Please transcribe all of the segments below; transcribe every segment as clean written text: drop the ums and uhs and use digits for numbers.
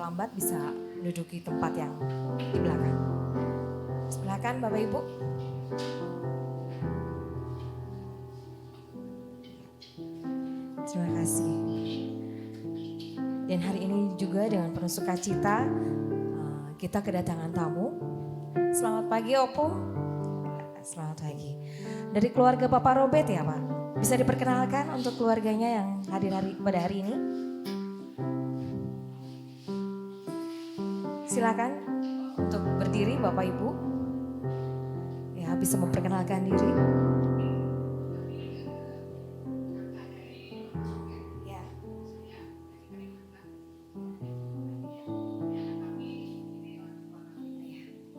terlambat bisa menduduki tempat yang di belakang. Silakan Bapak Ibu. Terima kasih. Dan hari ini juga dengan penuh sukacita kita kedatangan tamu. Selamat pagi Opung. Selamat pagi. Dari keluarga Bapak Robert ya Pak. Bisa diperkenalkan untuk keluarganya yang hadir pada hari ini. Silakan untuk berdiri Bapak Ibu. Ya, bisa memperkenalkan diri. Ya.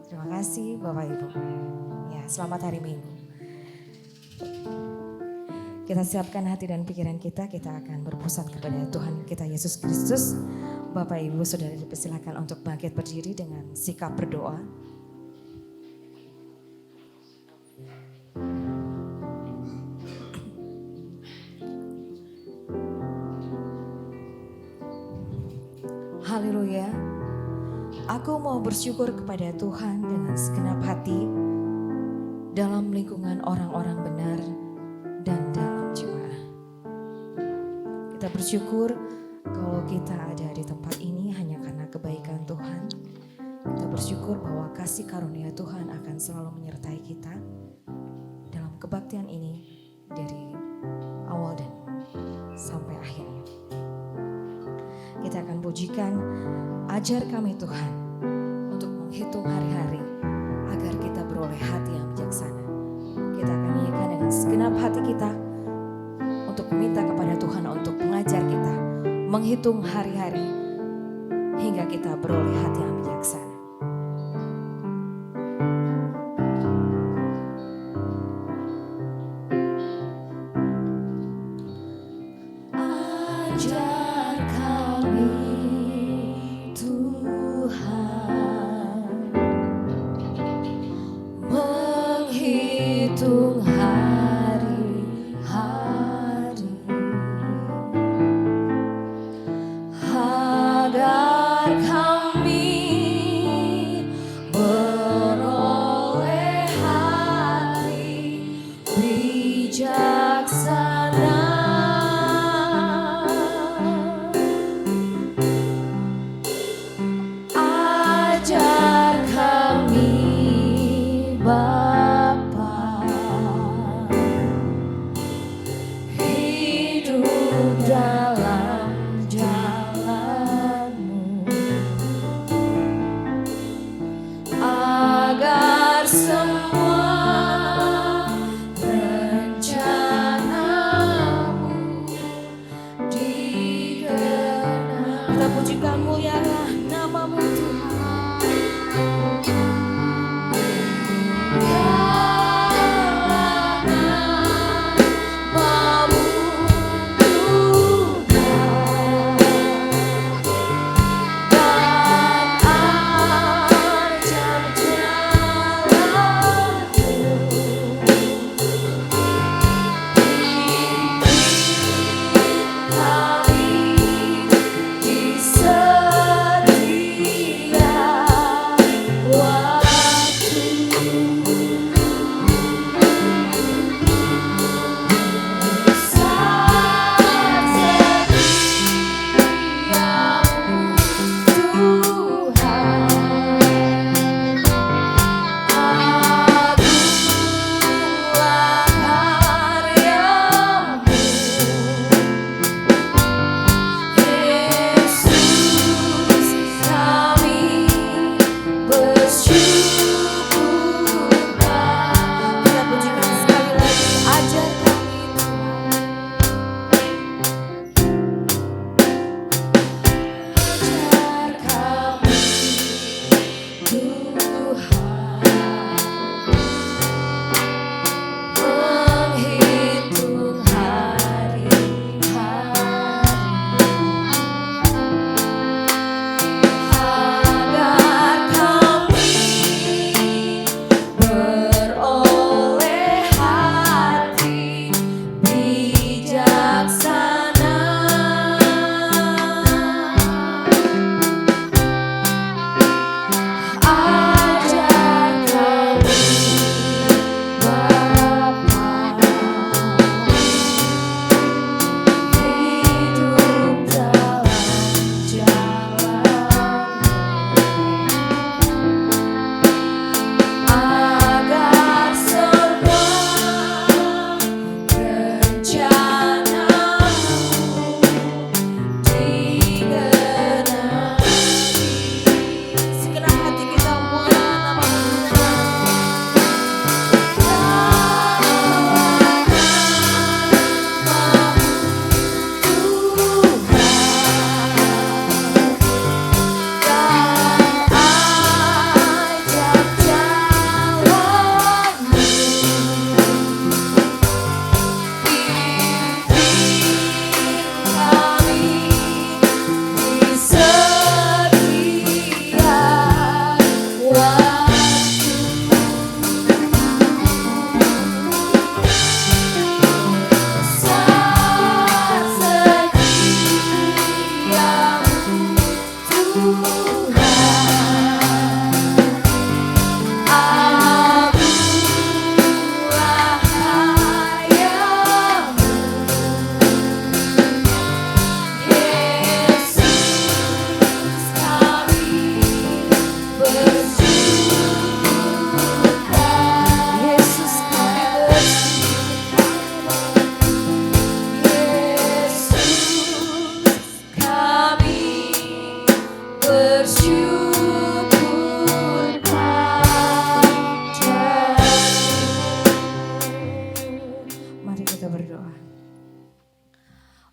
Terima kasih Bapak Ibu. Ya, selamat hari Minggu. Kita siapkan hati dan pikiran kita akan berpusat kepada Tuhan kita Yesus Kristus. Bapak Ibu Saudara dipersilakan untuk bangkit berdiri dengan sikap berdoa. Haleluya. Aku mau bersyukur kepada Tuhan dengan segenap hati dalam lingkungan orang-orang benar dan dalam jemaah. Kita bersyukur kalau kita ada di tempat ini hanya karena kebaikan Tuhan. Kita bersyukur bahwa kasih karunia Tuhan akan selalu menyertai kita dalam kebaktian ini dari awal dan sampai akhirnya. Kita akan pujikan, ajar kami Tuhan untuk menghitung hari-hari agar kita beroleh hati yang bijaksana. Kita akan nyanyikan dengan segenap hati kita untuk meminta kepada Tuhan untuk mengajar kita menghitung hari-hari hingga kita beroleh hati yang bijaksana. Ajar kami Tuhan menghitung di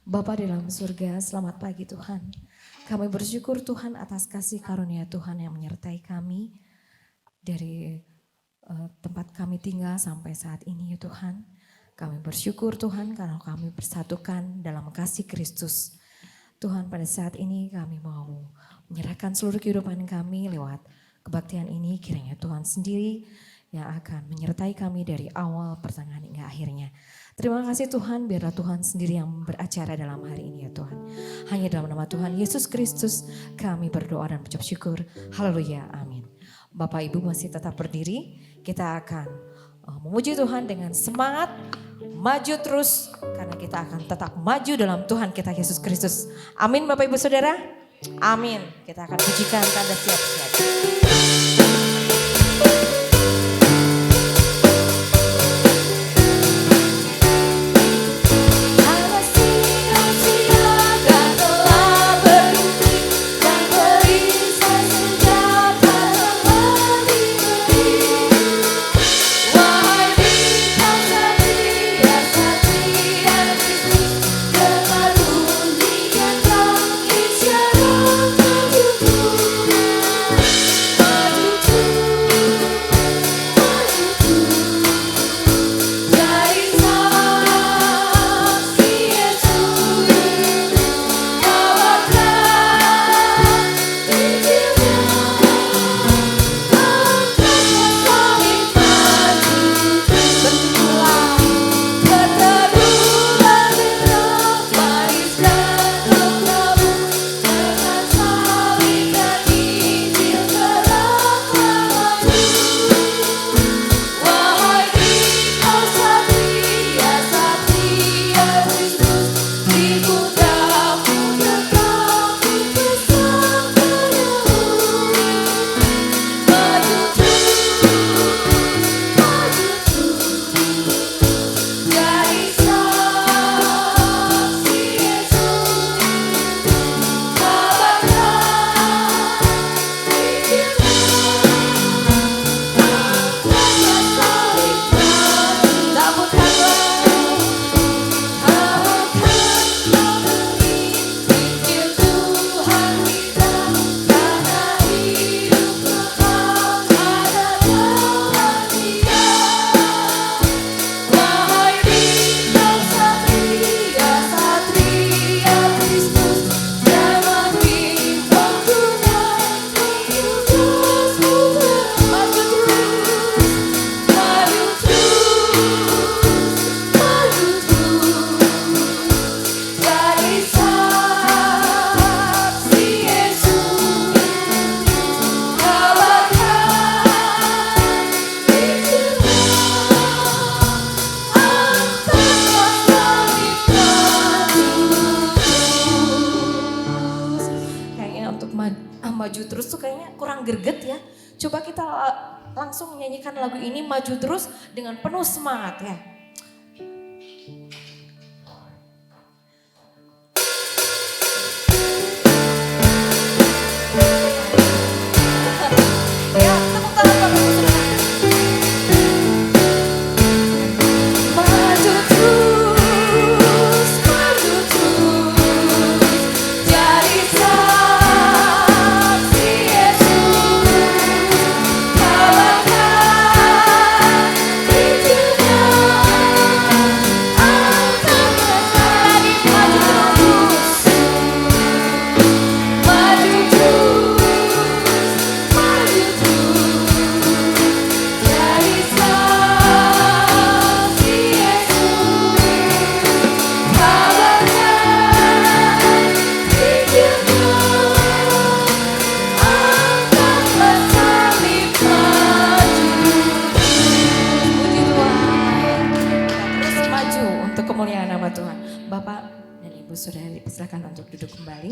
Bapa dalam surga, selamat pagi Tuhan. Kami bersyukur Tuhan atas kasih karunia Tuhan yang menyertai kami dari tempat kami tinggal sampai saat ini ya Tuhan. Kami bersyukur Tuhan karena kami bersatukan dalam kasih Kristus. Tuhan pada saat ini kami mau menyerahkan seluruh kehidupan kami lewat kebaktian ini. Kiranya Tuhan sendiri yang akan menyertai kami dari awal pertengahan hingga akhirnya. Terima kasih Tuhan, biarlah Tuhan sendiri yang beracara dalam hari ini ya Tuhan. Hanya dalam nama Tuhan Yesus Kristus kami berdoa dan mengucap syukur. Haleluya, amin. Bapak Ibu masih tetap berdiri, kita akan memuji Tuhan dengan semangat, maju terus karena kita akan tetap maju dalam Tuhan kita Yesus Kristus. Amin Bapak Ibu Saudara, amin. Kita akan pujikan tanda siap-siap. Maju terus tuh kayaknya kurang greget ya. Coba kita langsung menyanyikan lagu ini maju terus dengan penuh semangat ya. Ya, tepuk tangan Bapak Ibu Saudara. Maju terus, jadi saksi Yesus, kabarkan Injilnya. silakan untuk duduk kembali.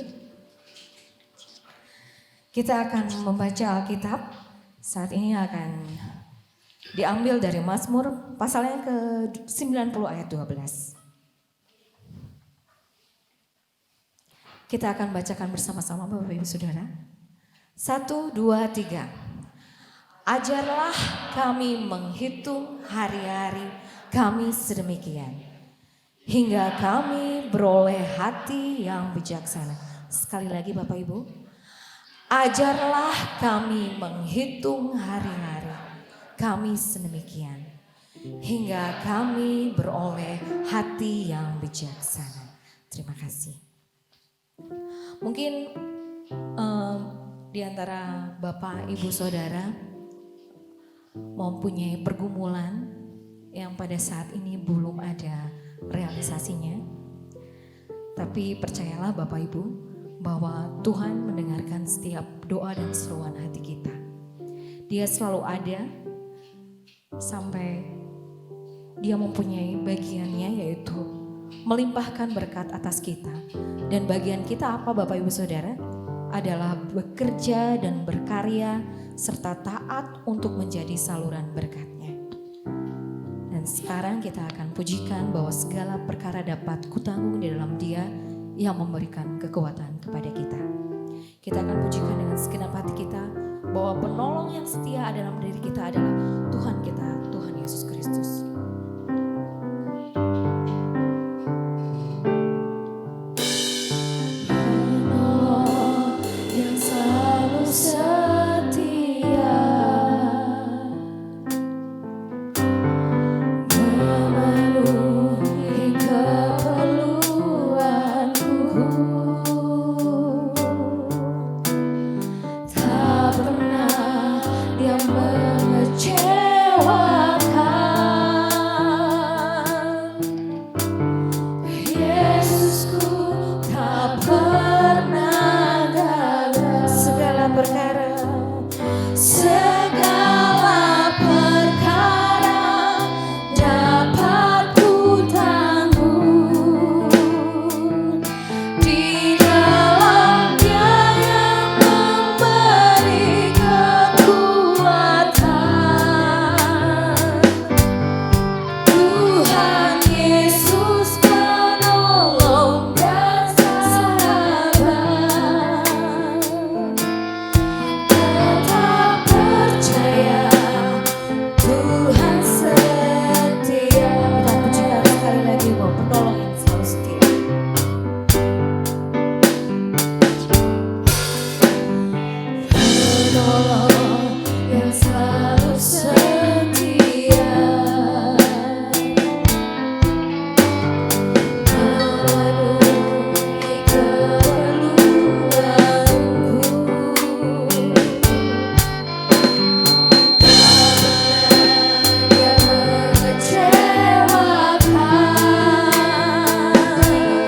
Kita akan membaca Alkitab. Saat ini akan diambil dari Mazmur pasalnya ke-90 ayat 12. Kita akan bacakan bersama-sama Bapak Ibu Saudara. 1, 2, 3. Ajarlah kami menghitung hari-hari kami sedemikian, hingga kami beroleh hati yang bijaksana. Sekali lagi Bapak Ibu. Ajarlah kami menghitung hari-hari kami sedemikian, hingga kami beroleh hati yang bijaksana. Terima kasih. Mungkin di antara Bapak Ibu Saudara mempunyai pergumulan yang pada saat ini belum ada realisasinya. Tapi percayalah Bapak Ibu bahwa Tuhan mendengarkan setiap doa dan seruan hati kita. Dia selalu ada sampai Dia mempunyai bagiannya, yaitu melimpahkan berkat atas kita. Dan bagian kita apa Bapak Ibu Saudara? Adalah bekerja dan berkarya serta taat untuk menjadi saluran berkat-Nya. Dan sekarang kita akan pujikan bahwa segala perkara dapat kutanggung di dalam Dia yang memberikan kekuatan kepada kita. Kita akan pujikan dengan segenap hati kita bahwa penolong yang setia dalam diri kita adalah Tuhan kita, Tuhan Yesus Kristus. Penolong yang selalu setia, memenuhi keperluanku. Tak pernah Dia mengecewakan. Yesusku tak pernah gagal. Segala perkara dapat ku tanggung di dalam Dia yang memberi kekuatan. Tuhan Yesus penolong dan sahabat. Tetap percaya Tuhan setia. Kita pujikan sekali lagi bahwa penolong yang selalu setia. Penolong yang selalu setia, memenuhi keperluanku. Dia mengecewakan.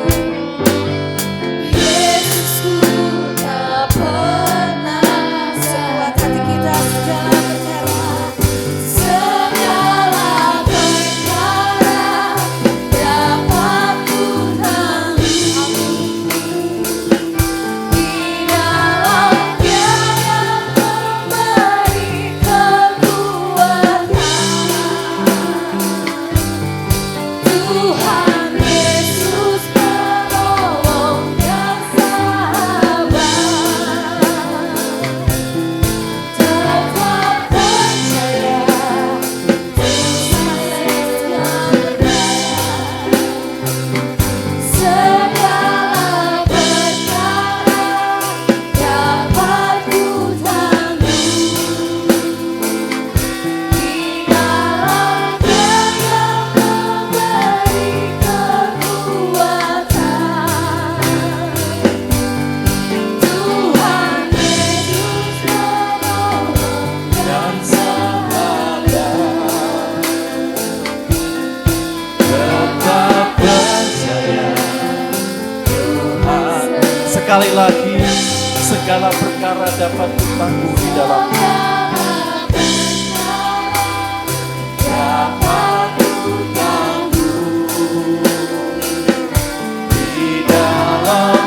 Yesusku tak pernah. Sekuat hati kita segala perkara dapat ku tanggung di dalam Dia yang memberi kekuatan. Tuhan Yesus penolong dan sahabat. Tetap percaya Tuhan yang segala perkara dapat ku tanggung di dalam Dia yang memberi kekuatan. Tuhan Yesus penolong dan sahabat. Tetap percaya Tuhan. Sekali lagi, segala perkara dapat kutanggung di dalam dapat kutanggung di dalam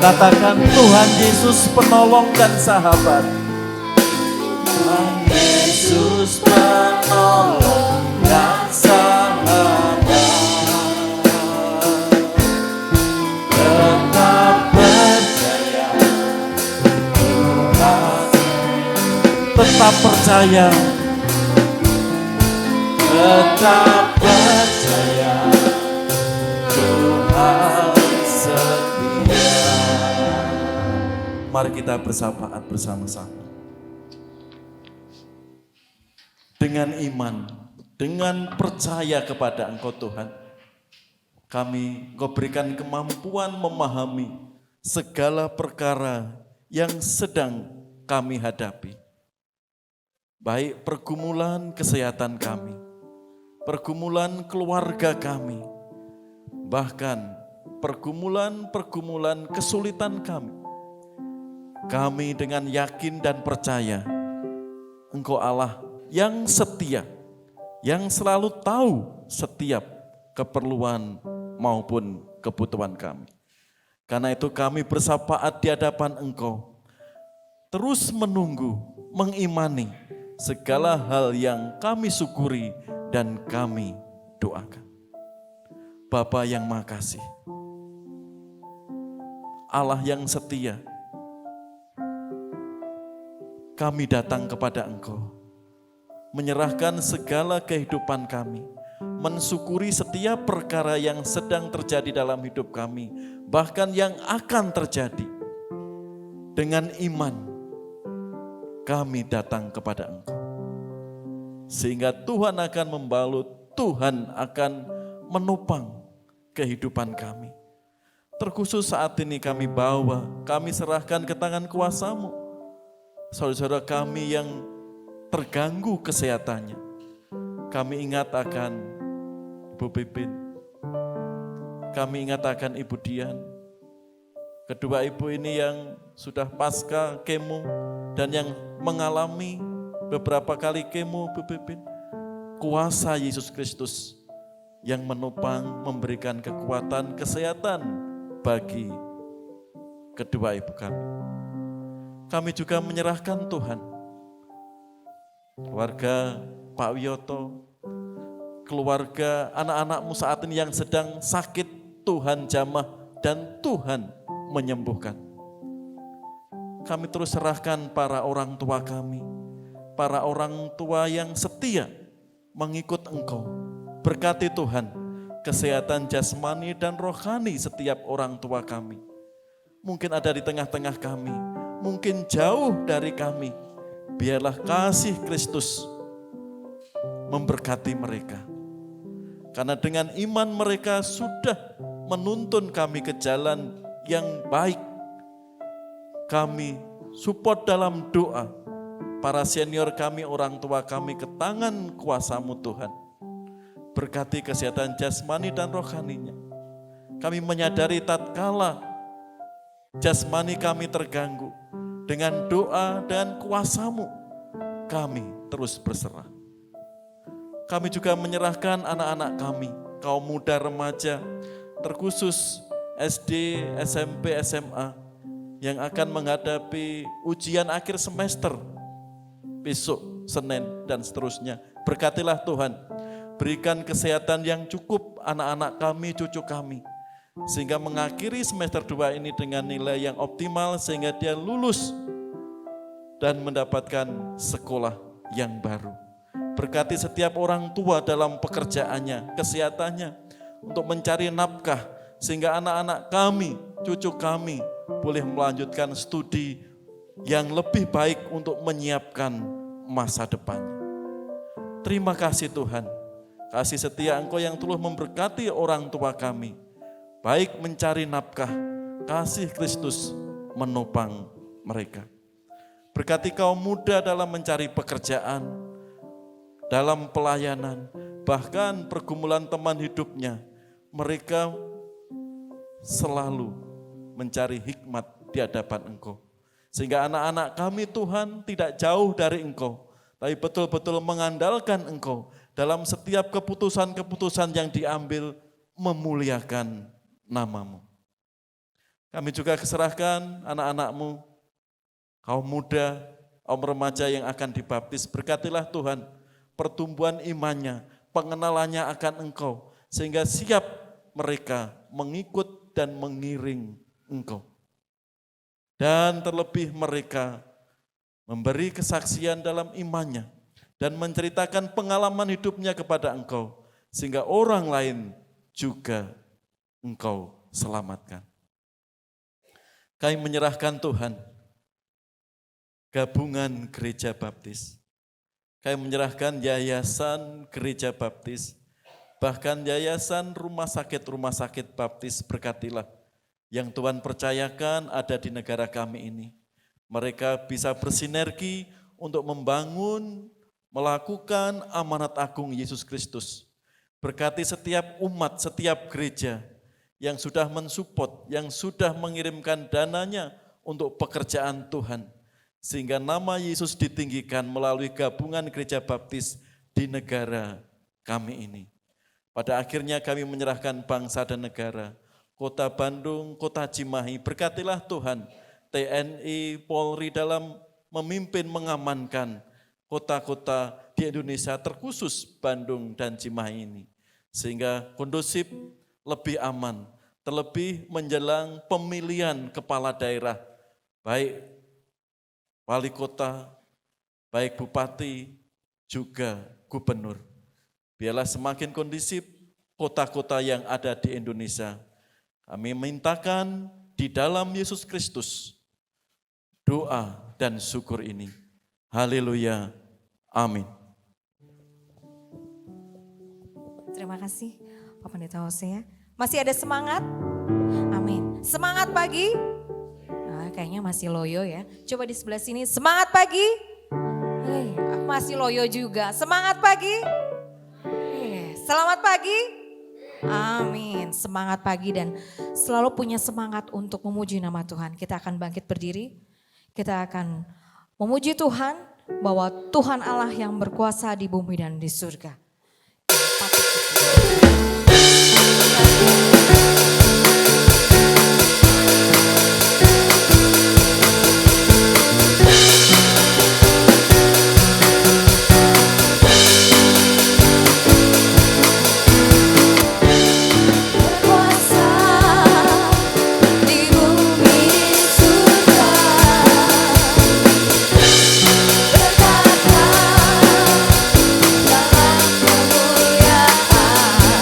Katakan Tuhan Yesus penolong dan sahabat. Tuhan Yesus penolong dan sahabat. Tetap percaya Tuhan. Tetap percaya. Tetap percaya Tuhan setia. Mari kita bersahabat bersama-sama. Dengan iman, dengan percaya kepada Engkau Tuhan, Engkau berikan kemampuan memahami segala perkara yang sedang kami hadapi. Baik pergumulan kesehatan kami, pergumulan keluarga kami, bahkan pergumulan kesulitan kami. Kami dengan yakin dan percaya, Engkau Allah yang setia, yang selalu tahu setiap keperluan maupun kebutuhan kami. Karena itu kami bersafaat di hadapan Engkau, terus menunggu, mengimani segala hal yang kami syukuri dan kami doakan. Bapa yang Maha Kasih, Allah yang setia, kami datang kepada Engkau, menyerahkan segala kehidupan kami, mensyukuri setiap perkara yang sedang terjadi dalam hidup kami, bahkan yang akan terjadi. Dengan iman, kami datang kepada Engkau. Sehingga Tuhan akan membalut, Tuhan akan menopang kehidupan kami. Terkhusus saat ini kami bawa, kami serahkan ke tangan kuasa-Mu. Saudara-saudara kami yang terganggu kesehatannya, kami ingat akan Ibu Pipin, kami ingat akan Ibu Dian, kedua ibu ini yang sudah pasca kemo dan yang mengalami beberapa kali kemo, Ibu Pipin. Kuasa Yesus Kristus yang menopang, memberikan kekuatan, kesehatan bagi kedua ibu kami. Kami juga menyerahkan Tuhan, keluarga Pak Wiyoto, keluarga anak-anak-Mu saat ini yang sedang sakit, Tuhan jamah dan Tuhan menyembuhkan. Kami terus serahkan para orang tua kami, para orang tua yang setia mengikut Engkau. Berkati Tuhan kesehatan jasmani dan rohani setiap orang tua kami. Mungkin ada di tengah-tengah kami, mungkin jauh dari kami. Biarlah kasih Kristus memberkati mereka. Karena dengan iman mereka sudah menuntun kami ke jalan yang baik. Kami support dalam doa para senior kami, orang tua kami ke tangan kuasa-Mu Tuhan. Berkati kesehatan jasmani dan rohaninya. Kami menyadari tatkala jasmani kami terganggu, dengan doa dan kuasa-Mu kami terus berserah. Kami juga menyerahkan anak-anak kami, kaum muda remaja, terkhusus SD, SMP, SMA, yang akan menghadapi ujian akhir semester, besok, Senin, dan seterusnya. Berkatilah Tuhan, berikan kesehatan yang cukup anak-anak kami, cucu kami, sehingga mengakhiri semester 2 ini dengan nilai yang optimal, sehingga dia lulus dan mendapatkan sekolah yang baru. Berkati setiap orang tua dalam pekerjaannya, kesehatannya, untuk mencari nafkah, sehingga anak-anak kami, cucu kami boleh melanjutkan studi yang lebih baik untuk menyiapkan masa depannya. Terima kasih Tuhan, kasih setia Engkau yang telah memberkati orang tua kami, baik mencari nafkah, kasih Kristus menopang mereka. Berkati kaum muda dalam mencari pekerjaan, dalam pelayanan, bahkan pergumulan teman hidupnya, mereka selalu mencari hikmat di hadapan Engkau. Sehingga anak-anak kami Tuhan tidak jauh dari Engkau, tapi betul-betul mengandalkan Engkau dalam setiap keputusan-keputusan yang diambil, memuliakan nama-Mu. Kami juga serahkan anak-anak-Mu, kaum muda, kaum remaja yang akan dibaptis. Berkatilah Tuhan pertumbuhan imannya, pengenalannya akan Engkau, sehingga siap mereka mengikut dan mengiring Engkau. Dan terlebih mereka memberi kesaksian dalam imannya dan menceritakan pengalaman hidupnya kepada Engkau, sehingga orang lain juga Engkau selamatkan. Kami menyerahkan Tuhan gabungan gereja baptis. Kami menyerahkan yayasan gereja baptis, bahkan yayasan rumah sakit baptis. Berkatilah yang Tuhan percayakan ada di negara kami ini. Mereka bisa bersinergi untuk membangun, melakukan amanat agung Yesus Kristus. Berkati setiap umat, setiap gereja yang sudah mensupport, yang sudah mengirimkan dananya untuk pekerjaan Tuhan. Sehingga nama Yesus ditinggikan melalui gabungan gereja baptis di negara kami ini. Pada akhirnya kami menyerahkan bangsa dan negara, Kota Bandung, Kota Cimahi. Berkatilah Tuhan, TNI, Polri dalam memimpin mengamankan kota-kota di Indonesia, terkhusus Bandung dan Cimahi ini. Sehingga kondusif, lebih aman, terlebih menjelang pemilihan kepala daerah, baik wali kota, baik bupati, juga gubernur. Biarlah semakin kondusif kota-kota yang ada di Indonesia. Kami mintakan di dalam Yesus Kristus doa dan syukur ini. Haleluya. Amin. Terima kasih Pak Pendeta Hosea. Masih ada semangat? Amin. Semangat pagi? Nah, kayaknya masih loyo ya. Coba di sebelah sini, semangat pagi? Aku masih loyo juga. Semangat pagi? Selamat pagi? Amin. Semangat pagi dan selalu punya semangat untuk memuji nama Tuhan. Kita akan bangkit berdiri. Kita akan memuji Tuhan bahwa Tuhan Allah yang berkuasa di bumi dan di surga. Berkata dalam kemuliaan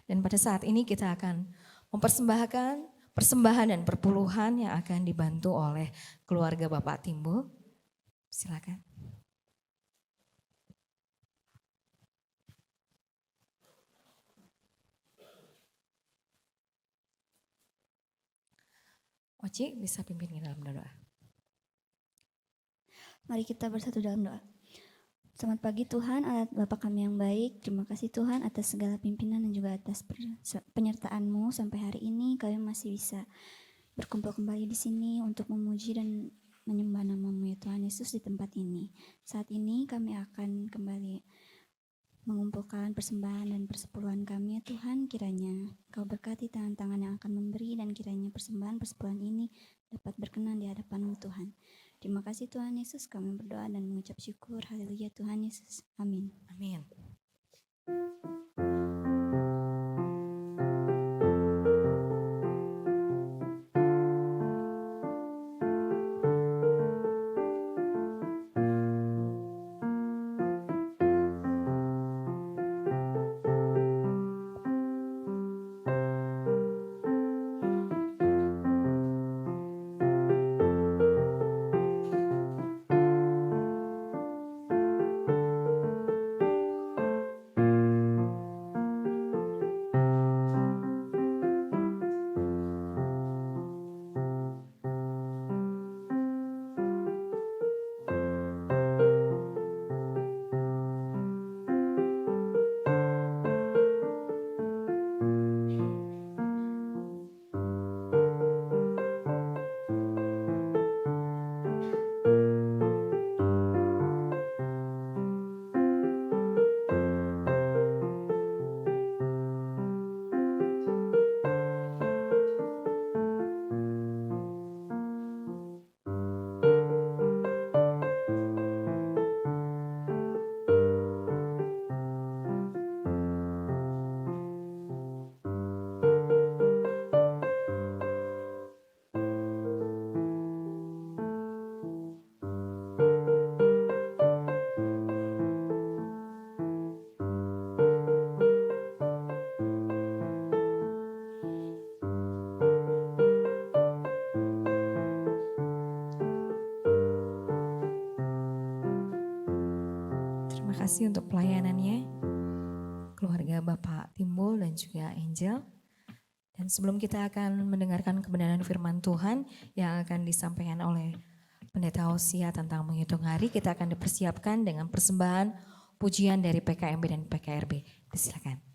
Dan pada saat ini kita akan mempersembahkan persembahan dan perpuluhan yang akan dibantu oleh keluarga Bapak Timbul. Silakan. Oci bisa pimpin kita dalam doa. Mari kita bersatu dalam doa. Selamat pagi Tuhan, Allah Bapa kami yang baik. Terima kasih Tuhan atas segala pimpinan dan juga atas penyertaan-Mu sampai hari ini kami masih bisa berkumpul kembali di sini untuk memuji dan menyembah nama-Mu ya Tuhan Yesus di tempat ini. Saat ini kami akan kembali mengumpulkan persembahan dan persepuluhan kami ya Tuhan. Kiranya Kau berkati tangan-tangan yang akan memberi dan kiranya persembahan persepuluhan ini dapat berkenan di hadapan-Mu Tuhan. Terima kasih Tuhan Yesus, kami berdoa dan mengucap syukur. Haleluya Tuhan Yesus. Amin. Amin. Terima kasih untuk pelayanannya keluarga Bapak Timbul dan juga Angel. Dan sebelum kita akan mendengarkan kebenaran firman Tuhan yang akan disampaikan oleh Pendeta Hosea tentang menghitung hari, kita akan dipersiapkan dengan persembahan pujian dari PKMB dan PKRB. Silakan.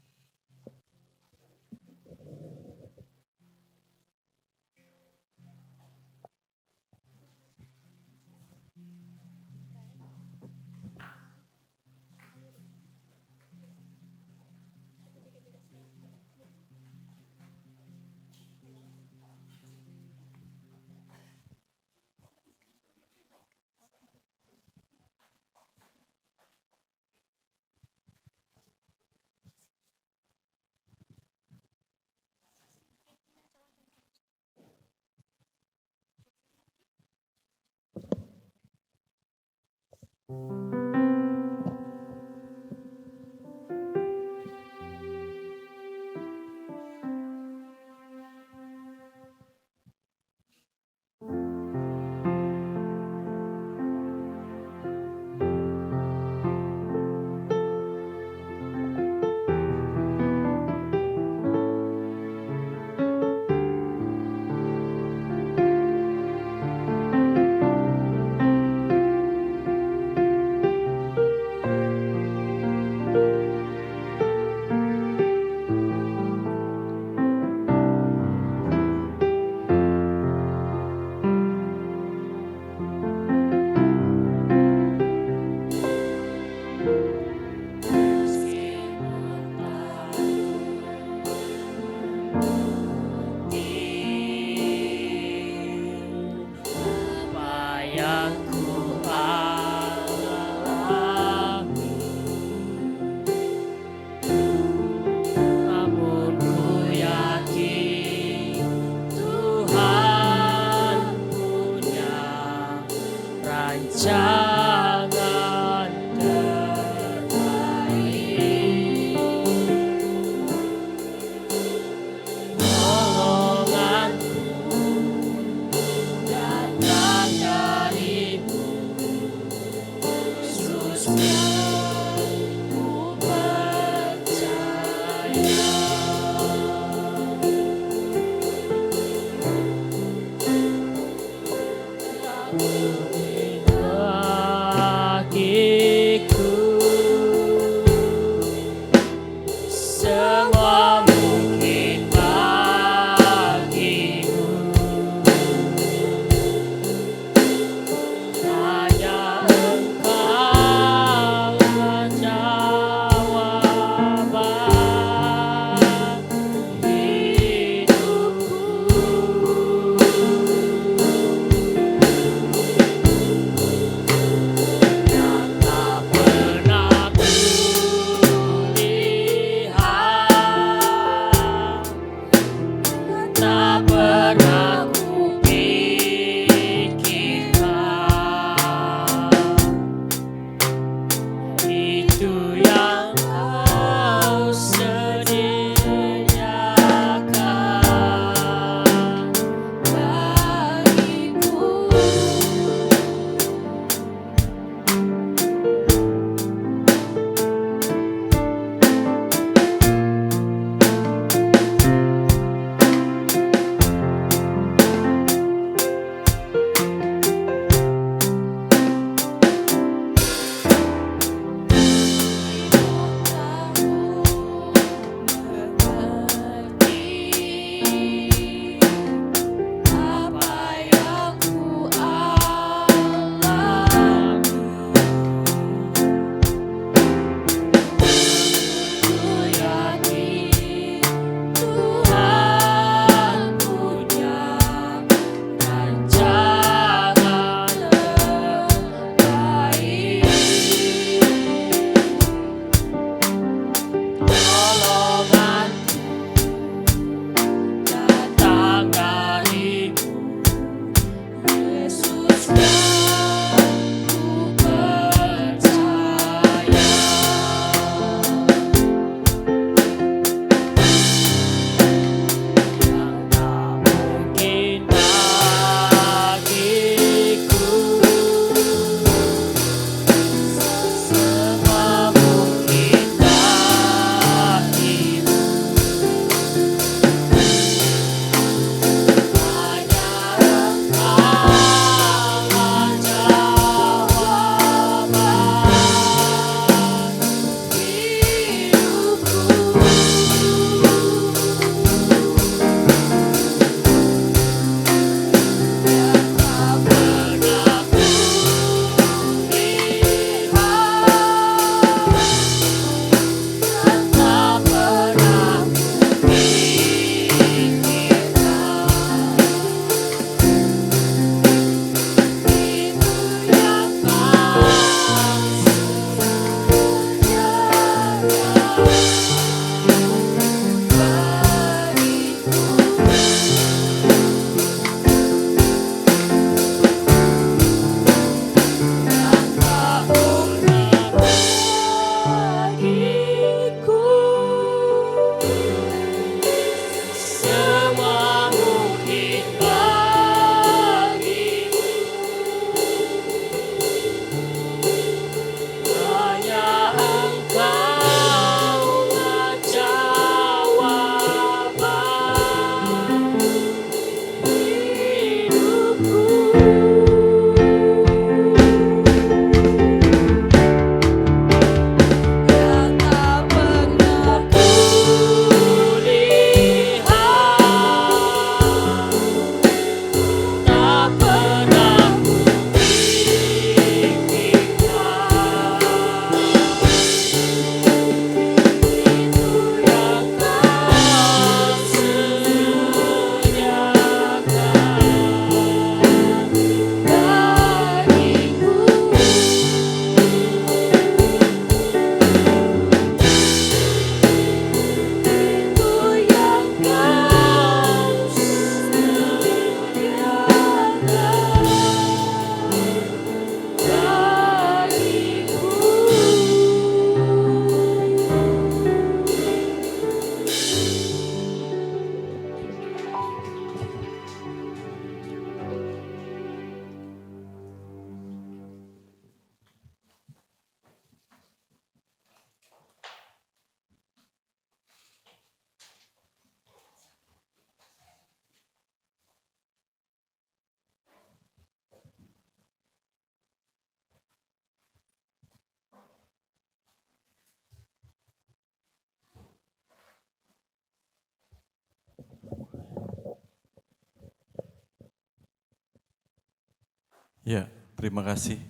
Ya, terima kasih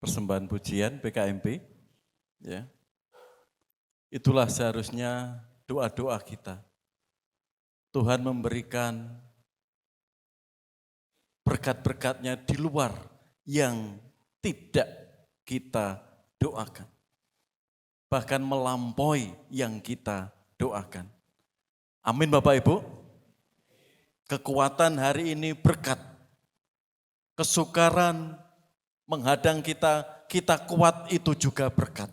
persembahan pujian PKMP. Ya, itulah seharusnya doa-doa kita. Tuhan memberikan berkat-berkatnya di luar yang tidak kita doakan. Bahkan melampaui yang kita doakan. Amin Bapak Ibu. Kekuatan hari ini berkat. Kesukaran menghadang kita, kita kuat itu juga berkat.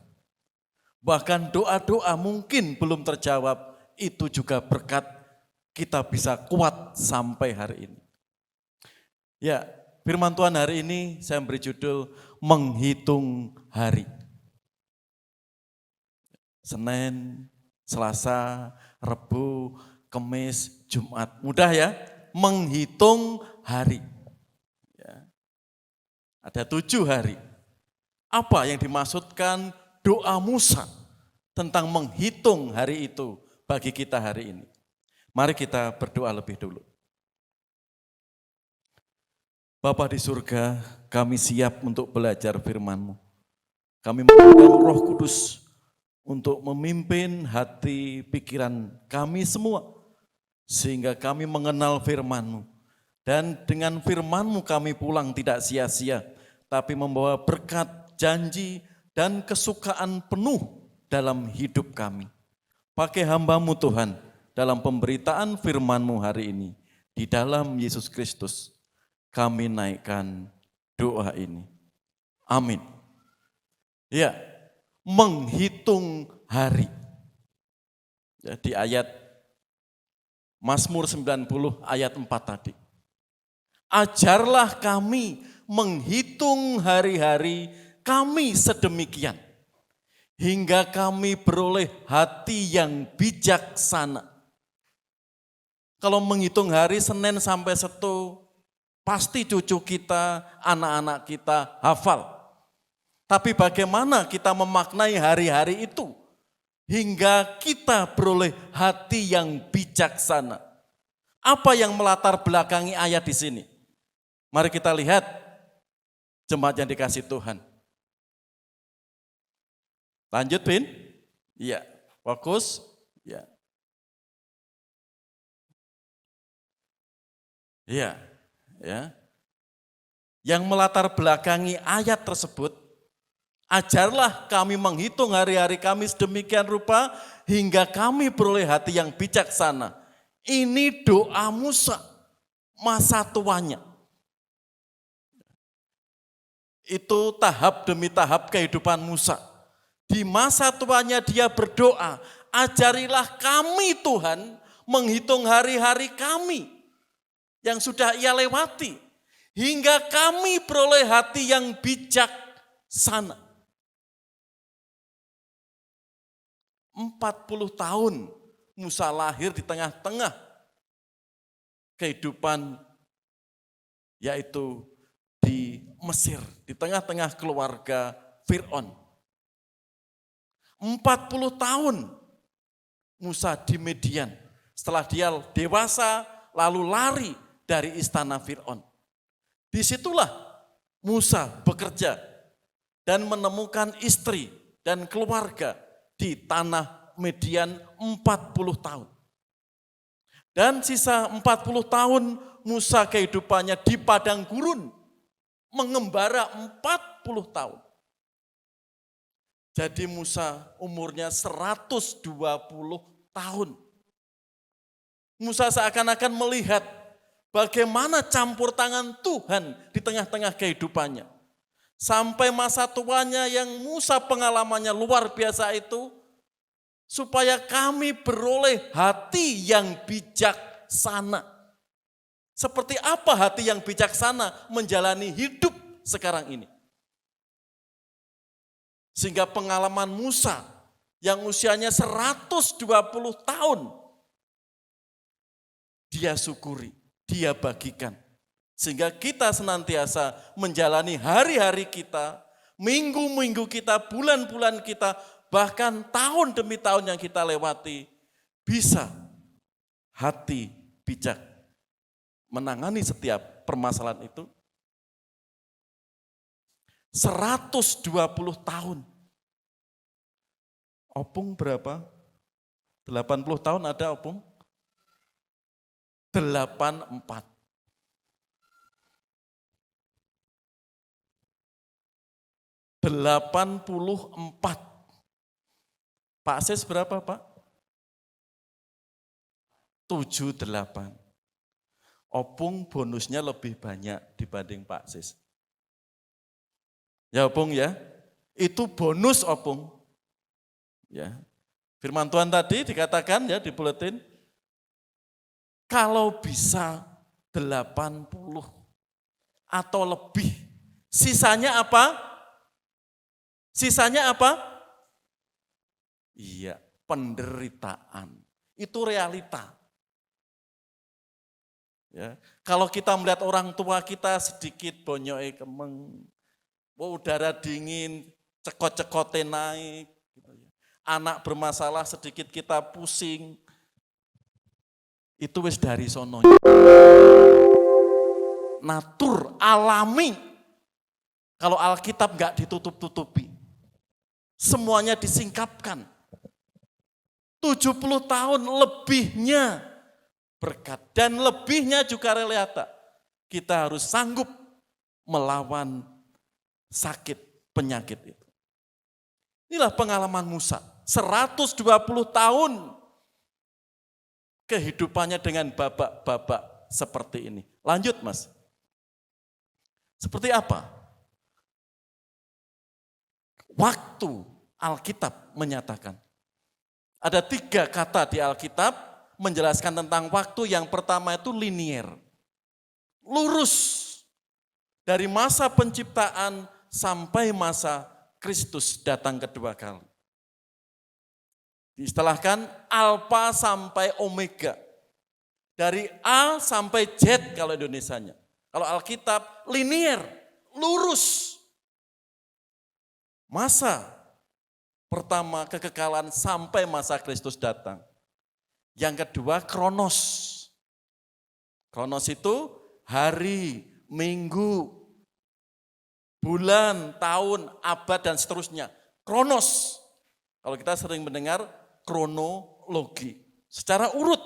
Bahkan doa-doa mungkin belum terjawab, itu juga berkat. Kita bisa kuat sampai hari ini. Ya, firman Tuhan hari ini saya beri judul menghitung hari. Senin, Selasa, Rabu, Kamis, Jumat. Mudah ya, menghitung hari. Ya. Ada 7 hari. Apa yang dimaksudkan doa Musa tentang menghitung hari itu bagi kita hari ini? Mari kita berdoa lebih dulu. Bapa di surga, kami siap untuk belajar firman-Mu. Kami mengundang Roh Kudus untuk memimpin hati pikiran kami semua, sehingga kami mengenal firman-Mu. Dan dengan firman-Mu kami pulang tidak sia-sia, tapi membawa berkat, janji, dan kesukaan penuh dalam hidup kami. Pakai hamba-Mu Tuhan, dalam pemberitaan firman-Mu hari ini, di dalam Yesus Kristus, kami naikkan doa ini. Amin. Ya, menghitung hari. Ya, di ayat Mazmur 90 ayat 4 tadi. Ajarlah kami menghitung hari-hari kami sedemikian, hingga kami beroleh hati yang bijaksana. Kalau menghitung hari Senin sampai Setu, pasti cucu kita, anak-anak kita hafal. Tapi bagaimana kita memaknai hari-hari itu hingga kita beroleh hati yang bijaksana? Apa yang melatar belakangi ayat di sini? Mari kita lihat, jemaat yang dikasih Tuhan. Lanjut, Bin. Iya, fokus. Ya. Iya, ya. Yang melatar belakangi ayat tersebut, ajarlah kami menghitung hari-hari kami sedemikian rupa hingga kami beroleh hati yang bijaksana. Ini doa Musa masa tuanya. Itu tahap demi tahap kehidupan Musa. Di masa tuanya dia berdoa, ajarilah kami Tuhan menghitung hari-hari kami yang sudah ia lewati, hingga kami beroleh hati yang bijaksana. 40 tahun Musa lahir di tengah-tengah kehidupan, yaitu di Mesir, di tengah-tengah keluarga Fir'aun. 40 tahun Musa di Midian, setelah dia dewasa lalu lari dari istana Fir'aun. Disitulah Musa bekerja dan menemukan istri dan keluarga di tanah Midian 40 tahun. Dan sisa 40 tahun Musa kehidupannya di padang gurun, mengembara 40 tahun. Jadi Musa umurnya 120 tahun. Musa seakan-akan melihat bagaimana campur tangan Tuhan di tengah-tengah kehidupannya. Sampai masa tuanya yang Musa pengalamannya luar biasa itu, supaya kami beroleh hati yang bijaksana. Seperti apa hati yang bijaksana menjalani hidup sekarang ini? Sehingga pengalaman Musa yang usianya 120 tahun, dia syukuri, dia bagikan. Sehingga kita senantiasa menjalani hari-hari kita, minggu-minggu kita, bulan-bulan kita, bahkan tahun demi tahun yang kita lewati, bisa hati bijak menangani setiap permasalahan itu, 120 tahun. Opung berapa? 80 tahun ada opung? 84. 84. Pak Sis berapa, Pak? 78. Opung bonusnya lebih banyak dibanding Pak Sis. Ya Opung ya, itu bonus Opung. Ya. Firman Tuhan tadi dikatakan ya di buletin, kalau bisa 80 atau lebih, sisanya apa? Sisanya apa? Iya, penderitaan. Itu realita. Ya, kalau kita melihat orang tua kita sedikit bonyoke kemeng, udara dingin, cekot-cekote naik, gitu ya. Anak bermasalah sedikit kita pusing, itu wis dari sono. Natur, alami. Kalau Alkitab enggak ditutup-tutupi. Semuanya disingkapkan. 70 tahun lebihnya berkat. Dan lebihnya juga realita. Kita harus sanggup melawan sakit, penyakit itu. Inilah pengalaman Musa. 120 tahun kehidupannya dengan babak-babak seperti ini. Lanjut Mas. Seperti apa? Waktu Alkitab menyatakan. Ada 3 kata di Alkitab menjelaskan tentang waktu. Yang pertama itu linier. Lurus. Dari masa penciptaan sampai masa Kristus datang kedua kali. Diistilahkan alfa sampai omega. Dari A sampai Z kalau Indonesianya. Kalau Alkitab linier, lurus. Masa pertama kekekalan sampai masa Kristus datang. Yang kedua kronos. Kronos itu hari, minggu, bulan, tahun, abad, dan seterusnya. Kronos. Kalau kita sering mendengar kronologi. Secara urut.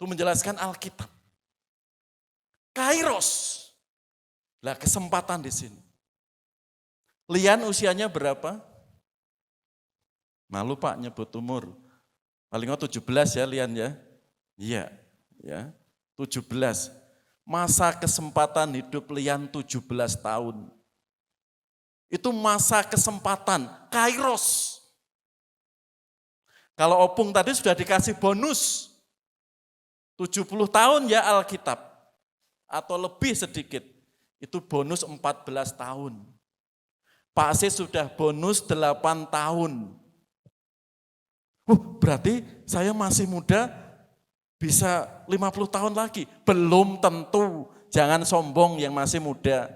Itu menjelaskan Alkitab. Kairos. Lah kesempatan di sini. Lian usianya berapa? Malu Pak nyebut umur. Paling 17 ya Lian ya. Iya, ya. 17. Masa kesempatan hidup Lian 17 tahun. Itu masa kesempatan, kairos. Kalau Opung tadi sudah dikasih bonus. 70 tahun ya Alkitab. Atau lebih sedikit. Itu bonus 14 tahun. Pak Sis sudah bonus 8 tahun. Berarti saya masih muda, bisa 50 tahun lagi. Belum tentu, jangan sombong yang masih muda.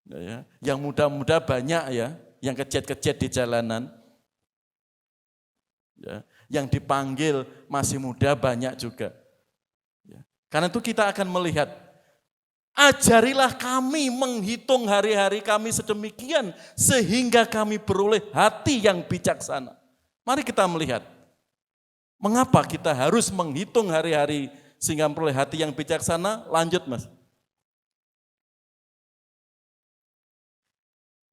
Ya, yang muda-muda banyak ya, yang kejet-kejet di jalanan. Ya, yang dipanggil masih muda banyak juga. Ya, karena itu kita akan melihat, ajarilah kami menghitung hari-hari kami sedemikian, sehingga kami beroleh hati yang bijaksana. Mari kita melihat, mengapa kita harus menghitung hari-hari sehingga memperoleh hati yang bijaksana? Lanjut Mas.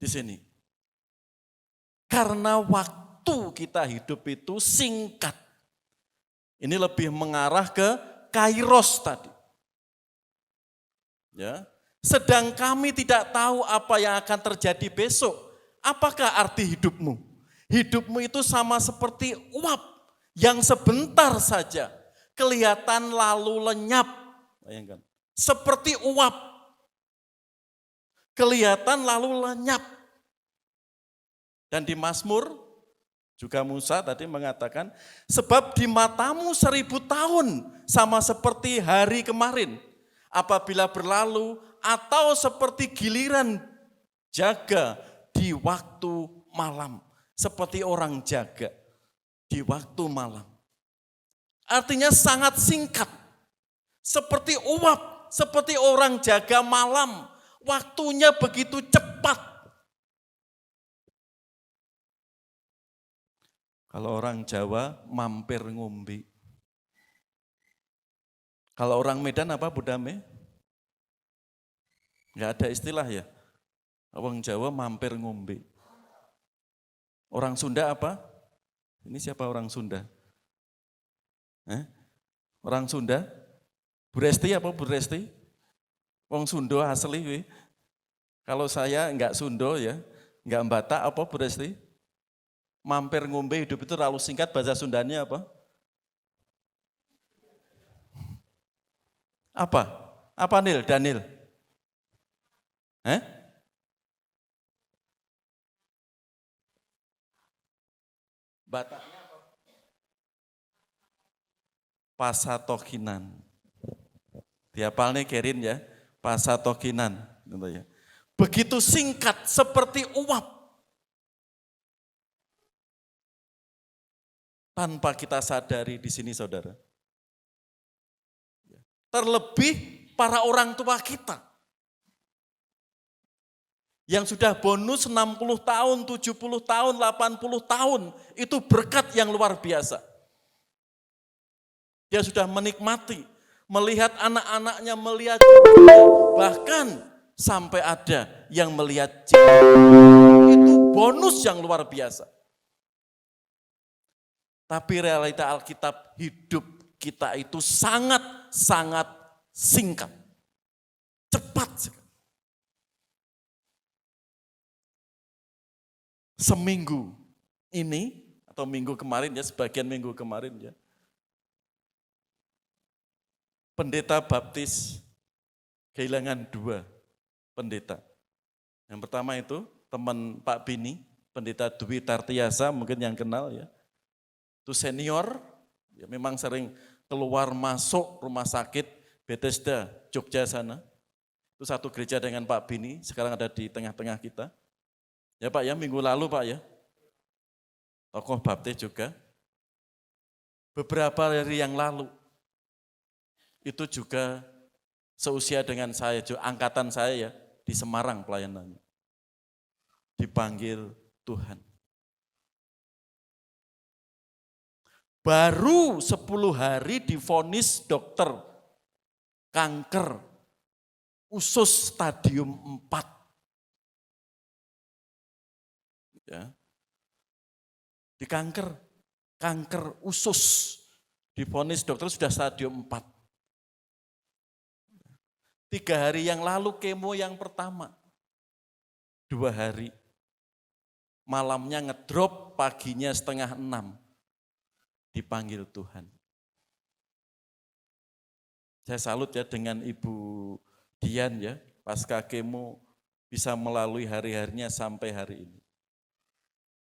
Di sini. Karena waktu kita hidup itu singkat. Ini lebih mengarah ke kairos tadi. Ya. Sedang kami tidak tahu apa yang akan terjadi besok. Apakah arti hidupmu? Hidupmu itu sama seperti uap yang sebentar saja kelihatan lalu lenyap. Bayangkan. Seperti uap. Kelihatan lalu lenyap. Dan di Mazmur, juga Musa tadi mengatakan, sebab di matamu 1000 tahun sama seperti hari kemarin. Apabila berlalu atau seperti giliran jaga di waktu malam. Seperti orang jaga di waktu malam. Artinya sangat singkat. Seperti uap, seperti orang jaga malam. Waktunya begitu cepat. Kalau orang Jawa mampir ngombe. Kalau orang Medan apa Budame? Enggak ada istilah ya. Orang Jawa mampir ngombe. Orang Sunda apa? Ini siapa orang Sunda? Orang Sunda? Bu Resti apa Bu Resti? Wong Sundo asli we. Kalau saya enggak Sundo ya, enggak Batak apa Bu Resti? Mampir ngombe hidup itu terlalu singkat, bahasa Sundanya apa? Apa? Apa Nil? Daniel? Bataknya apa? Pasatokinan. Diapalnya Kerin ya, pasatokinan. Gitu ya. Begitu singkat seperti uap. Tanpa kita sadari di sini saudara. Terlebih para orang tua kita. Yang sudah bonus 60 tahun, 70 tahun, 80 tahun. Itu berkat yang luar biasa. Dia sudah menikmati, melihat anak-anaknya, melihat bahkan sampai ada yang melihat itu bonus yang luar biasa. Tapi realita Alkitab hidup kita itu sangat singkat. Cepat sekali. Seminggu ini, atau minggu kemarin ya, sebagian minggu kemarin ya, pendeta baptis kehilangan 2 pendeta. Yang pertama itu teman Pak Bini, pendeta Dwi Tartiasa, mungkin yang kenal ya. Itu senior, ya memang sering keluar masuk rumah sakit Bethesda, Jogja sana. Itu satu gereja dengan Pak Bini, sekarang ada di tengah-tengah kita. Ya Pak ya, minggu lalu Pak ya, tokoh baptis juga. Beberapa hari yang lalu, itu juga seusia dengan saya, angkatan saya ya, di Semarang pelayanannya. Dipanggil Tuhan. Baru 10 hari divonis dokter kanker usus stadium 4. Ya. Di kanker usus, divonis dokter sudah stadium 4. 3 hari yang lalu kemo yang pertama, 2 hari. Malamnya ngedrop, paginya 5:30. Dipanggil Tuhan. Saya salut ya dengan Ibu Dian ya, pasca kemo bisa melalui hari-harinya sampai hari ini.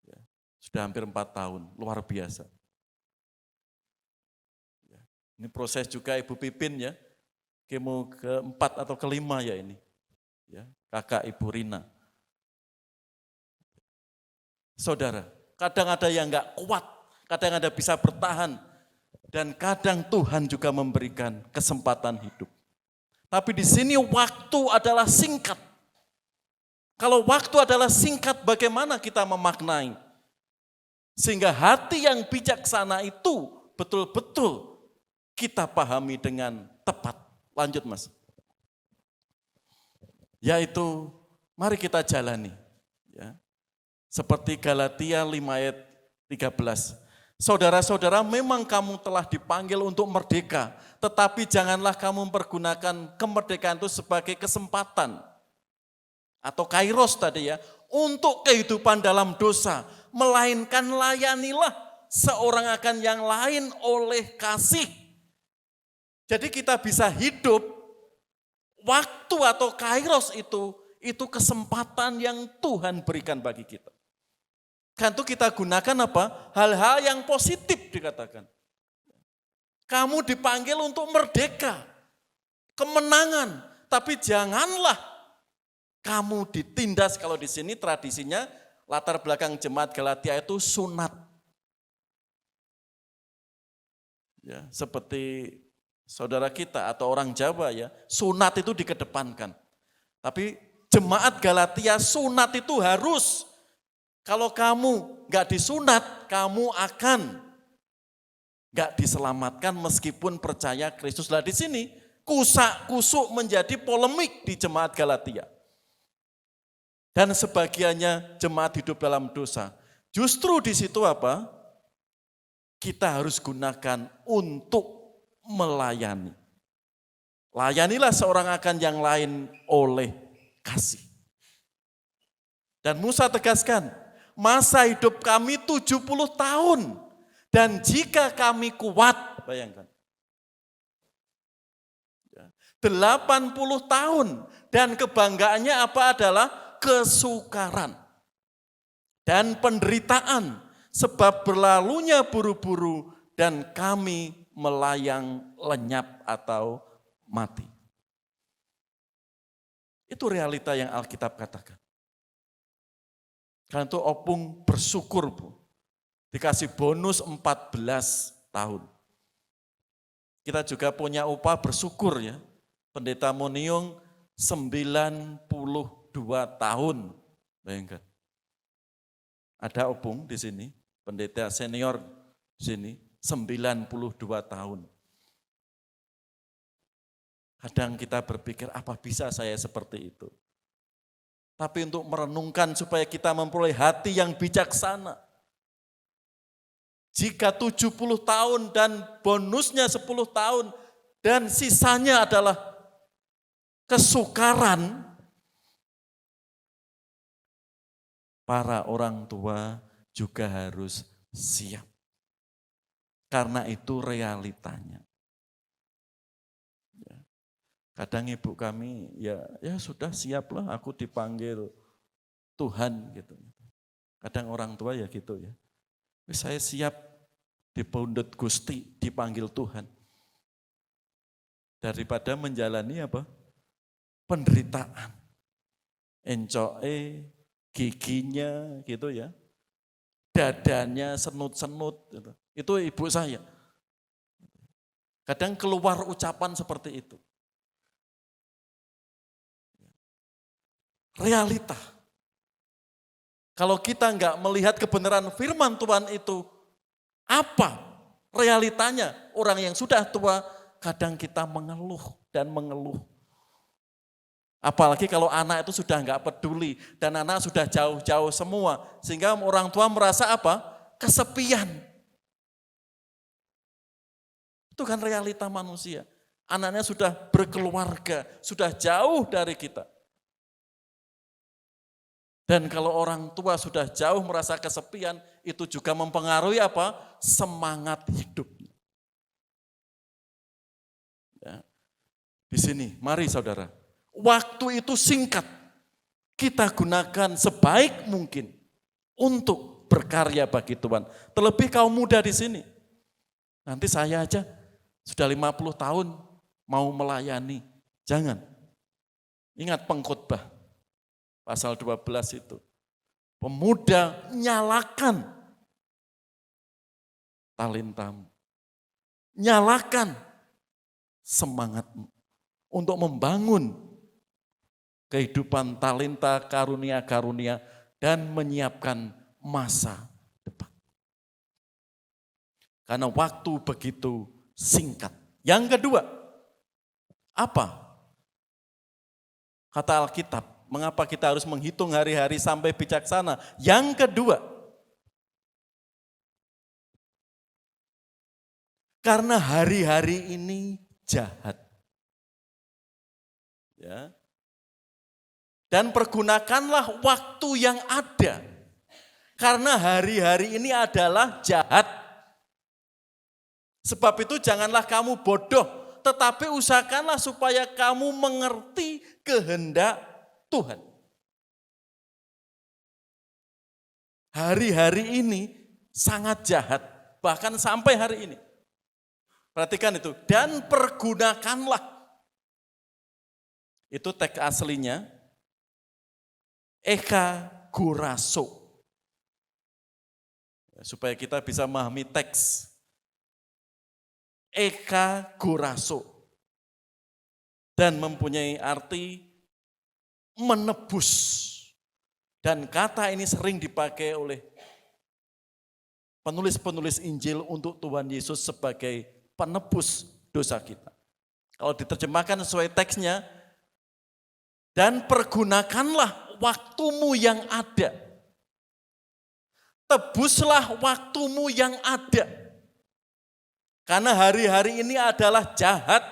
Ya, sudah hampir 4 tahun, luar biasa. Ya, ini proses juga Ibu Pipin ya, kemo ke-4 atau ke-5 ya ini. Ya, kakak Ibu Rina. Saudara, kadang ada yang enggak kuat, kadang ada bisa bertahan, dan kadang Tuhan juga memberikan kesempatan hidup. Tapi di sini waktu adalah singkat. Kalau waktu adalah singkat, bagaimana kita memaknai? Sehingga hati yang bijaksana itu betul-betul kita pahami dengan tepat. Lanjut Mas. Yaitu, mari kita jalani. Ya. Seperti Galatia 5 ayat 13. Saudara-saudara, memang kamu telah dipanggil untuk merdeka, tetapi janganlah kamu mempergunakan kemerdekaan itu sebagai kesempatan atau kairos tadi ya, untuk kehidupan dalam dosa, melainkan layanilah seorang akan yang lain oleh kasih. Jadi kita bisa hidup, waktu atau kairos itu kesempatan yang Tuhan berikan bagi kita. Kan itu kita gunakan apa? Hal-hal yang positif dikatakan. Kamu dipanggil untuk merdeka, kemenangan, tapi janganlah kamu ditindas. Kalau di sini tradisinya latar belakang jemaat Galatia itu sunat. Ya, seperti saudara kita atau orang Jawa ya, sunat itu dikedepankan. Tapi jemaat Galatia sunat itu harus. Kalau kamu nggak disunat, kamu akan nggak diselamatkan meskipun percaya Kristus. Lah di sini kusak-kusuk menjadi polemik di jemaat Galatia. Dan sebagiannya jemaat hidup dalam dosa. Justru di situ apa? Kita harus gunakan untuk melayani. Layanilah seorang akan yang lain oleh kasih. Dan Musa tegaskan, masa hidup kami 70 tahun. Dan jika kami kuat, bayangkan. 80 tahun. Dan kebanggaannya apa adalah kesukaran. Dan penderitaan. Sebab berlalunya buru-buru dan kami melayang lenyap atau mati. Itu realita yang Alkitab katakan. Karena itu Opung bersyukur, Bu. Dikasih bonus 14 tahun. Kita juga punya upah bersyukur ya. Pendeta Muniung 92 tahun. Bayangkan. Ada Opung di sini, pendeta senior di sini 92 tahun. Kadang kita berpikir apa bisa saya seperti itu. Tapi untuk merenungkan supaya kita memperoleh hati yang bijaksana. Jika 70 tahun dan bonusnya 10 tahun dan sisanya adalah kesukaran, para orang tua juga harus siap. Karena itu realitanya. Kadang ibu kami ya sudah siaplah aku dipanggil Tuhan gitu. Kadang orang tua ya gitu ya. Saya siap dipundhut Gusti dipanggil Tuhan. Daripada menjalani apa? Penderitaan. Encoke, giginya gitu ya. Dadanya senut-senut gitu. Itu ibu saya. Kadang keluar ucapan seperti itu. Realita. Kalau kita enggak melihat kebenaran firman Tuhan itu, apa realitanya? Orang yang sudah tua, kadang kita mengeluh dan mengeluh. Apalagi kalau anak itu sudah enggak peduli, dan anak sudah jauh-jauh semua. Sehingga orang tua merasa apa? Kesepian. Itu kan realita manusia. Anaknya sudah berkeluarga, sudah jauh dari kita. Dan kalau orang tua sudah jauh merasa kesepian, itu juga mempengaruhi apa? Semangat hidupnya. Ya. Di sini, mari saudara, waktu itu singkat. Kita gunakan sebaik mungkin untuk berkarya bagi Tuhan. Terlebih kaum muda di sini. Nanti saya aja sudah 50 tahun mau melayani. Jangan. Ingat pengkhotbah. Pasal 12 itu. Pemuda nyalakan talentamu. Nyalakan semangatmu untuk membangun kehidupan talenta, karunia-karunia dan menyiapkan masa depan. Karena waktu begitu singkat. Yang kedua, apa? Kata Alkitab. Mengapa kita harus menghitung hari-hari sampai bijaksana? Yang kedua, karena hari-hari ini jahat. Ya. Dan pergunakanlah waktu yang ada. Karena hari-hari ini adalah jahat. Sebab itu janganlah kamu bodoh, tetapi usahakanlah supaya kamu mengerti kehendak Tuhan. Hari-hari ini sangat jahat, bahkan sampai hari ini. Perhatikan itu, dan pergunakanlah. Itu teks aslinya, eka guraso. Supaya kita bisa memahami teks. Eka guraso. Dan mempunyai arti menebus. Dan kata ini sering dipakai oleh penulis-penulis Injil untuk Tuhan Yesus sebagai penebus dosa kita. Kalau diterjemahkan sesuai teksnya, dan pergunakanlah waktumu yang ada. Tebuslah waktumu yang ada. Karena hari-hari ini adalah jahat.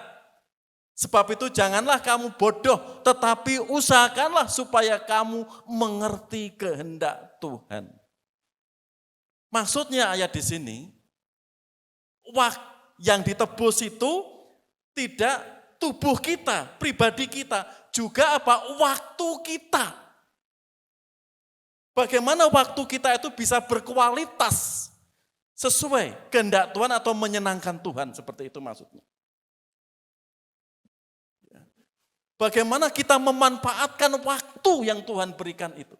Sebab itu janganlah kamu bodoh, tetapi usahakanlah supaya kamu mengerti kehendak Tuhan. Maksudnya ayat di sini, yang ditebus itu tidak tubuh kita, pribadi kita, juga apa? Waktu kita. Bagaimana waktu kita itu bisa berkualitas sesuai kehendak Tuhan atau menyenangkan Tuhan, seperti itu maksudnya. Bagaimana kita memanfaatkan waktu yang Tuhan berikan itu.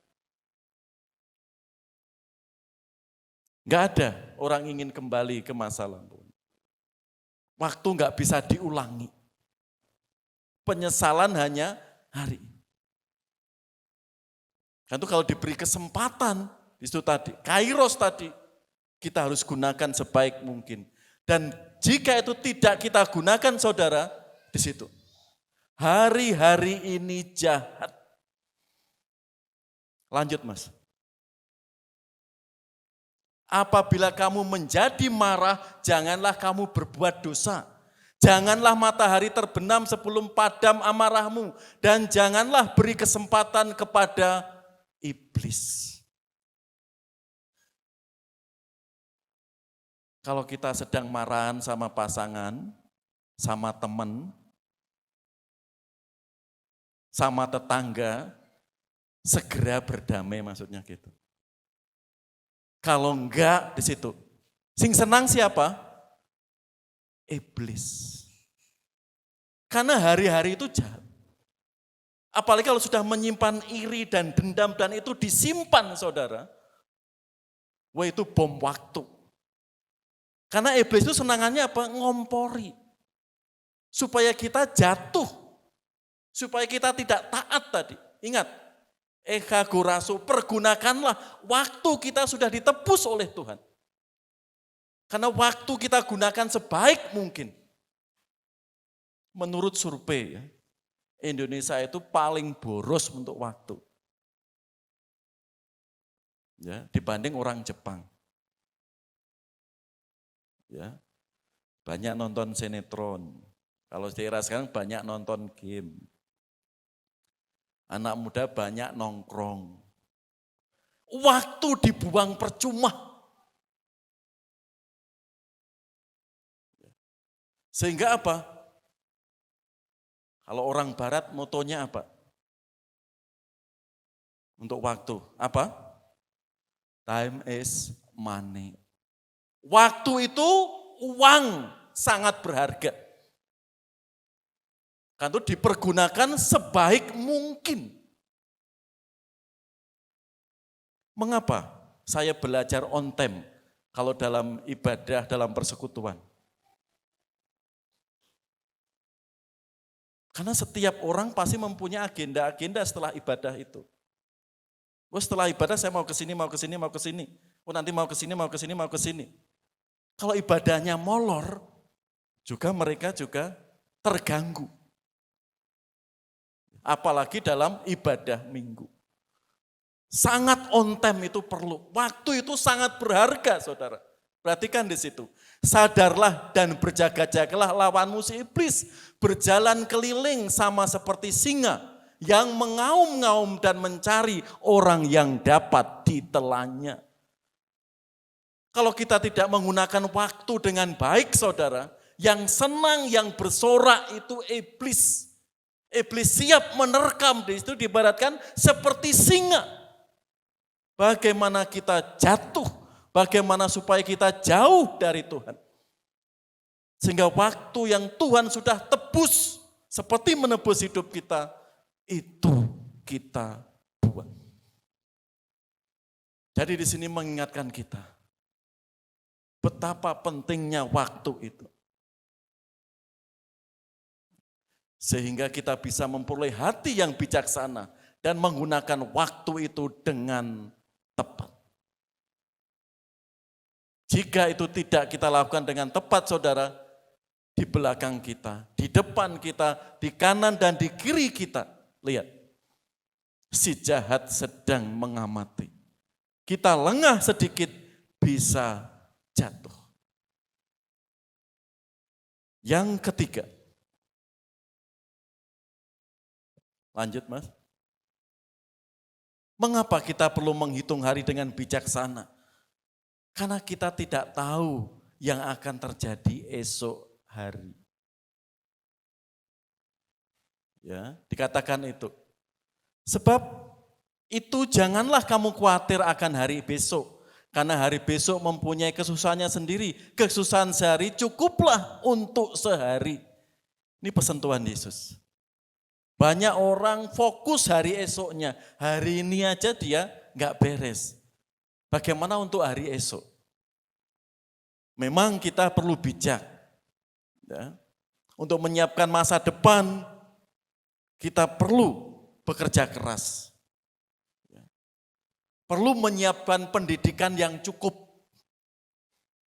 Enggak ada orang ingin kembali ke masa lalu. Waktu enggak bisa diulangi. Penyesalan hanya hari ini. Kan itu kalau diberi kesempatan, itu tadi, kairos tadi, kita harus gunakan sebaik mungkin. Dan jika itu tidak kita gunakan saudara, di situ. Hari-hari ini jahat. Lanjut Mas. Apabila kamu menjadi marah, janganlah kamu berbuat dosa. Janganlah matahari terbenam sebelum padam amarahmu. Dan janganlah beri kesempatan kepada iblis. Kalau kita sedang marahan sama pasangan, sama teman, sama tetangga, segera berdamai maksudnya gitu. Kalau enggak di situ, sing senang siapa? Iblis. Karena hari-hari itu jahat. Apalagi kalau sudah menyimpan iri dan dendam dan itu disimpan saudara. Wah itu bom waktu. Karena iblis itu senangannya apa? Ngompori. Supaya kita jatuh. Supaya kita tidak taat tadi. Ingat, eka goraso, pergunakanlah waktu kita sudah ditebus oleh Tuhan. Karena waktu kita gunakan sebaik mungkin. Menurut survei, Indonesia itu paling boros untuk waktu. Ya, dibanding orang Jepang. Ya, banyak nonton sinetron. Kalau di era sekarang banyak nonton game. Anak muda banyak nongkrong. Waktu dibuang percuma. Sehingga apa? Kalau orang barat motonya apa? Untuk waktu, apa? Time is money. Waktu itu uang sangat berharga. Kan itu dipergunakan sebaik mungkin. Mengapa saya belajar on time kalau dalam ibadah, dalam persekutuan? Karena setiap orang pasti mempunyai agenda-agenda setelah ibadah itu. Oh setelah ibadah saya mau ke sini, mau ke sini, mau ke sini. Oh nanti mau ke sini, mau ke sini, mau ke sini. Kalau ibadahnya molor, juga mereka juga terganggu. Apalagi dalam ibadah minggu. Sangat on time itu perlu. Waktu itu sangat berharga, saudara. Perhatikan di situ. Sadarlah dan berjaga-jagalah lawanmu si iblis. Berjalan keliling sama seperti singa yang mengaum-ngaum dan mencari orang yang dapat ditelannya. Kalau kita tidak menggunakan waktu dengan baik, saudara, yang senang, yang bersorak itu iblis. Iblis siap menerkam, di situ diibaratkan seperti singa. Bagaimana kita jatuh, bagaimana supaya kita jauh dari Tuhan. Sehingga waktu yang Tuhan sudah tebus, seperti menebus hidup kita, itu kita buang. Jadi di sini mengingatkan kita, betapa pentingnya waktu itu. Sehingga kita bisa memperoleh hati yang bijaksana dan menggunakan waktu itu dengan tepat. Jika itu tidak kita lakukan dengan tepat, saudara, di belakang kita, di depan kita, di kanan dan di kiri kita, lihat, si jahat sedang mengamati. Kita lengah sedikit bisa jatuh. Yang ketiga, lanjut Mas. Mengapa kita perlu menghitung hari dengan bijaksana? Karena kita tidak tahu yang akan terjadi esok hari. Ya, dikatakan itu. Sebab itu janganlah kamu khawatir akan hari besok. Karena hari besok mempunyai kesusahannya sendiri. Kesusahan sehari cukuplah untuk sehari. Ini pesan Tuhan Yesus. Banyak orang fokus hari esoknya. Hari ini aja dia nggak beres. Bagaimana untuk hari esok? Memang kita perlu bijak. Ya. Untuk menyiapkan masa depan, kita perlu bekerja keras. Ya. Perlu menyiapkan pendidikan yang cukup.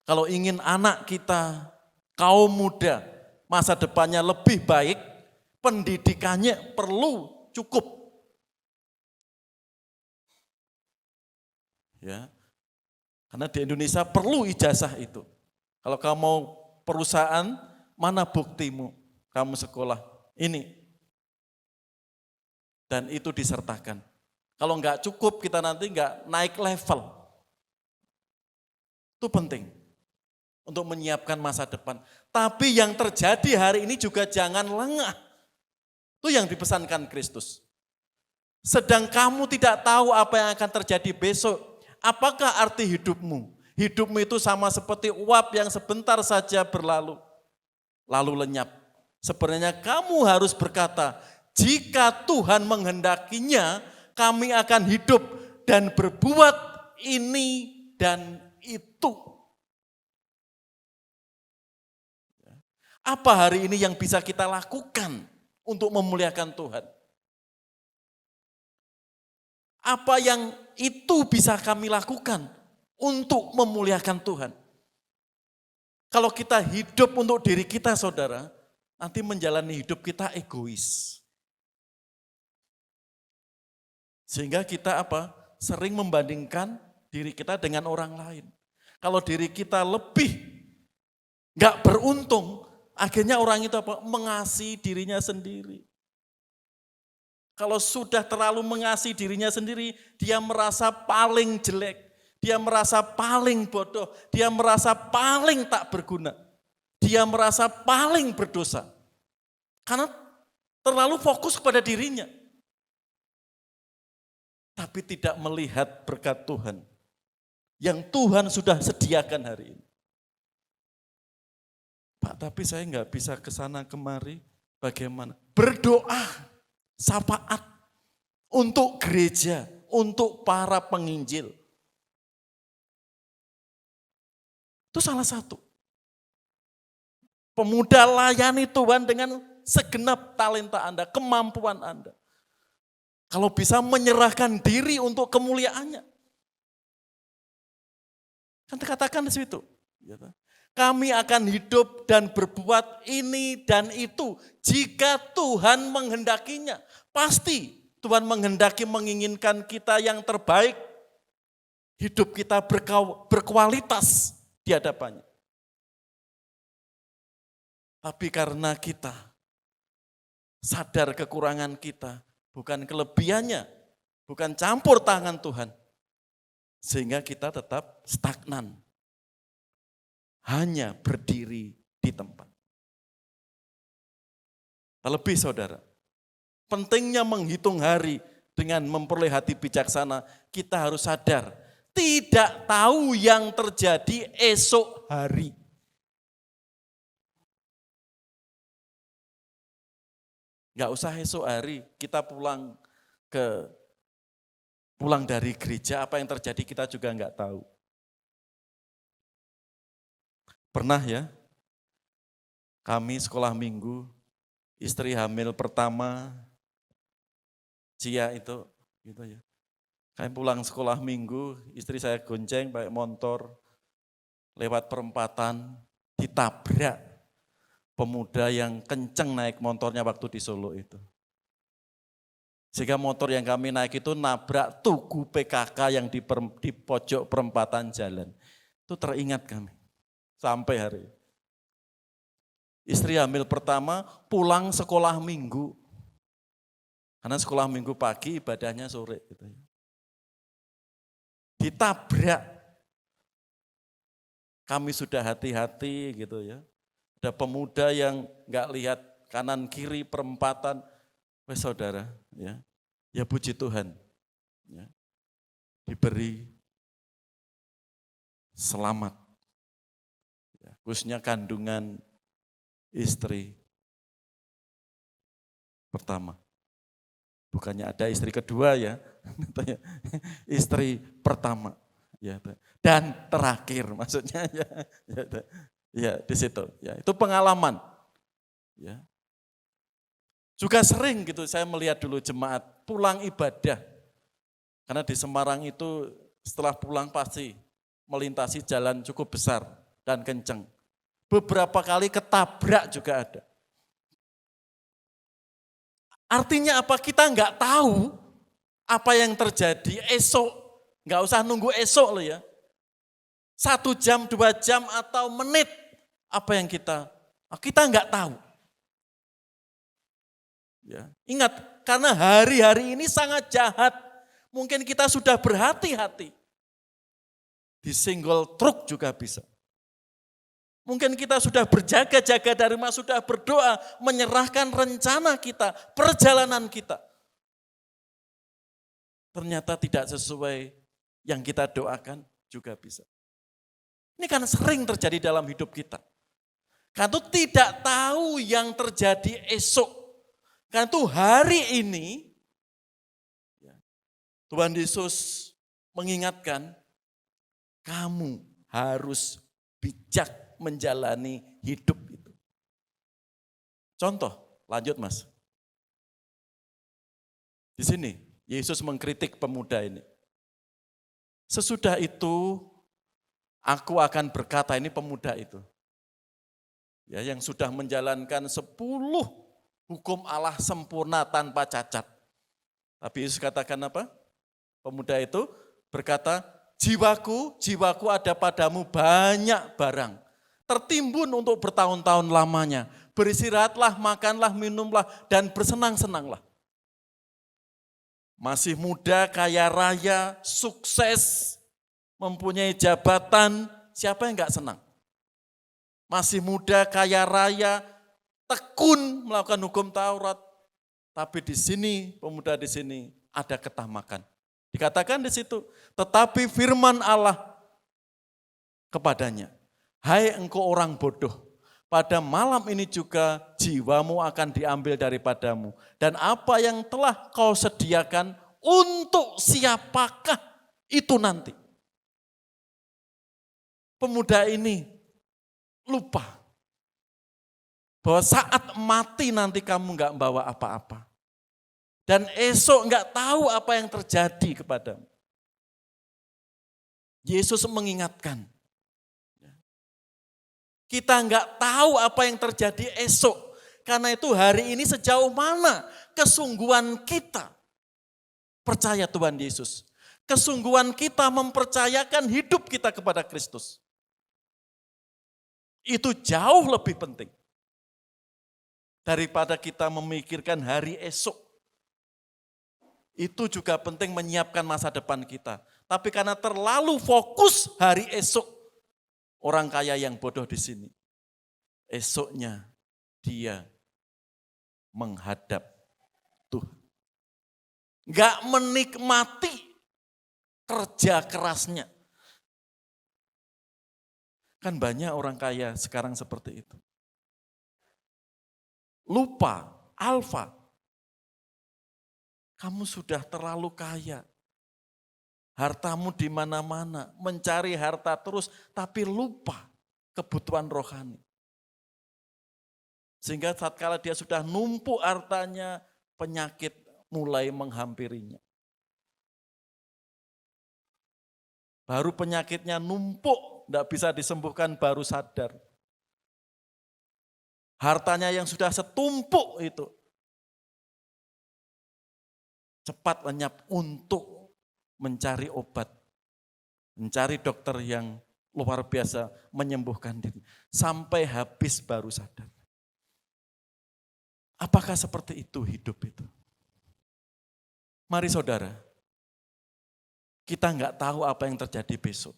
Kalau ingin anak kita, kaum muda, masa depannya lebih baik, pendidikannya perlu cukup. Ya. Karena di Indonesia perlu ijazah itu. Kalau kamu mau perusahaan, mana buktimu? Kamu sekolah ini. Dan itu disertakan. Kalau enggak cukup, kita nanti enggak naik level. Itu penting. Untuk menyiapkan masa depan. Tapi yang terjadi hari ini juga jangan lengah. Itu yang dipesankan Kristus. Sedang kamu tidak tahu apa yang akan terjadi besok. Apakah arti hidupmu? Hidupmu itu sama seperti uap yang sebentar saja berlalu. Lalu lenyap. Sebenarnya kamu harus berkata, jika Tuhan menghendakinya, kami akan hidup dan berbuat ini dan itu. Apa hari ini yang bisa kita lakukan untuk memuliakan Tuhan? Apa yang itu bisa kami lakukan untuk memuliakan Tuhan? Kalau kita hidup untuk diri kita, saudara, nanti menjalani hidup kita egois. Sehingga kita sering membandingkan diri kita dengan orang lain. Kalau diri kita lebih nggak beruntung, akhirnya orang itu mengasihi dirinya sendiri. Kalau sudah terlalu mengasihi dirinya sendiri, dia merasa paling jelek, dia merasa paling bodoh, dia merasa paling tak berguna, dia merasa paling berdosa. Karena terlalu fokus kepada dirinya. Tapi tidak melihat berkat Tuhan yang Tuhan sudah sediakan hari ini. Pak, tapi saya nggak bisa ke sana kemari, bagaimana? Berdoa, syafaat untuk gereja, untuk para penginjil. Itu salah satu. Pemuda layani Tuhan dengan segenap talenta Anda, kemampuan Anda. Kalau bisa menyerahkan diri untuk kemuliaannya. Kan dikatakan di situ. Kami akan hidup dan berbuat ini dan itu jika Tuhan menghendakinya. Pasti Tuhan menghendaki menginginkan kita yang terbaik. Hidup kita berkualitas di hadapannya. Tapi karena kita sadar kekurangan kita, bukan kelebihannya, bukan campur tangan Tuhan. Sehingga kita tetap stagnan. Hanya berdiri di tempat. Terlebih saudara, pentingnya menghitung hari dengan memperoleh hati bijaksana, kita harus sadar, tidak tahu yang terjadi esok hari. Enggak usah esok hari kita pulang dari gereja, apa yang terjadi kita juga enggak tahu. Pernah ya, kami sekolah minggu, istri hamil pertama, Cia itu, gitu ya. Kayak pulang sekolah minggu, istri saya gonceng pakai motor, lewat perempatan, ditabrak pemuda yang kenceng naik motornya waktu di Solo itu. Sehingga motor yang kami naik itu nabrak tugu PKK yang di pojok perempatan jalan. Itu teringat kami, sampai hari ini. Istri hamil pertama pulang sekolah minggu. Karena sekolah minggu pagi, ibadahnya sore. Gitu ya. Ditabrak. Kami sudah hati-hati gitu ya. Ada pemuda yang nggak lihat kanan kiri perempatan. Wes saudara, ya puji Tuhan. Ya, diberi selamat. Ya, khususnya kandungan istri pertama. Bukannya ada istri kedua ya, istri pertama. Ya, dan terakhir maksudnya ya di situ. Ya, itu pengalaman. Ya. Juga sering gitu saya melihat dulu jemaat pulang ibadah. Karena di Semarang itu setelah pulang pasti melintasi jalan cukup besar dan kenceng. Beberapa kali ketabrak juga ada. Artinya apa? Kita nggak tahu apa yang terjadi esok. Nggak usah nunggu esok loh ya. 1 jam, 2 jam atau menit. Apa yang kita nggak tahu. Ya, ingat, karena hari-hari ini sangat jahat. Mungkin kita sudah berhati-hati. Disenggol truk juga bisa. Mungkin kita sudah berjaga-jaga dari rumah, sudah berdoa, menyerahkan rencana kita, perjalanan kita. Ternyata tidak sesuai yang kita doakan juga bisa. Ini kan sering terjadi dalam hidup kita. Karena itu tidak tahu yang terjadi esok. Karena itu hari ini, Tuhan Yesus mengingatkan, kamu harus bijak menjalani hidup itu. Contoh, lanjut Mas. Di sini, Yesus mengkritik pemuda ini. Sesudah itu, aku akan berkata, ini pemuda itu. Ya, yang sudah menjalankan 10 hukum Allah sempurna tanpa cacat. Tapi Yesus katakan apa? Pemuda itu berkata, jiwaku ada padamu banyak barang. Tertimbun untuk bertahun-tahun lamanya. Beristirahatlah, makanlah, minumlah, dan bersenang-senanglah. Masih muda, kaya raya, sukses, mempunyai jabatan, siapa yang enggak senang? Masih muda, kaya raya, tekun melakukan hukum Taurat. Tapi di sini, pemuda di sini ada ketamakan. Dikatakan di situ, tetapi firman Allah kepadanya, hai engkau orang bodoh, pada malam ini juga jiwamu akan diambil daripadamu. Dan apa yang telah kau sediakan untuk siapakah itu nanti? Pemuda ini lupa bahwa saat mati nanti kamu enggak membawa apa-apa. Dan esok enggak tahu apa yang terjadi kepadamu. Yesus mengingatkan, kita enggak tahu apa yang terjadi esok. Karena itu hari ini sejauh mana kesungguhan kita percaya Tuhan Yesus. Kesungguhan kita mempercayakan hidup kita kepada Kristus. Itu jauh lebih penting daripada kita memikirkan hari esok. Itu juga penting menyiapkan masa depan kita. Tapi karena terlalu fokus hari esok, orang kaya yang bodoh di sini, esoknya dia menghadap Tuhan. Enggak menikmati kerja kerasnya. Kan banyak orang kaya sekarang seperti itu. Lupa, alfa. Kamu sudah terlalu kaya. Hartamu di mana-mana, mencari harta terus, tapi lupa kebutuhan rohani. Sehingga saat kala dia sudah numpuk hartanya, penyakit mulai menghampirinya. Baru penyakitnya numpuk, tidak bisa disembuhkan, baru sadar. Hartanya yang sudah setumpuk itu cepat lenyap untuk mencari obat, mencari dokter yang luar biasa menyembuhkan diri. Sampai habis baru sadar. Apakah seperti itu hidup itu? Mari saudara, kita nggak tahu apa yang terjadi besok.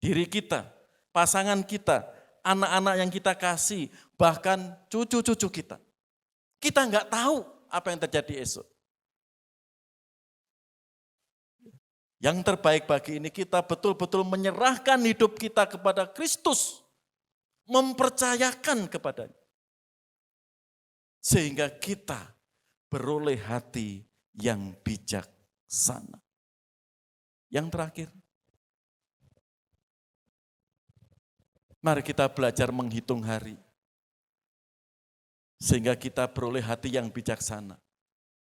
Diri kita, pasangan kita, anak-anak yang kita kasih, bahkan cucu-cucu kita. Kita nggak tahu apa yang terjadi esok. Yang terbaik bagi ini kita betul-betul menyerahkan hidup kita kepada Kristus. Mempercayakan kepadanya. Sehingga kita beroleh hati yang bijaksana. Yang terakhir, mari kita belajar menghitung hari. Sehingga kita beroleh hati yang bijaksana.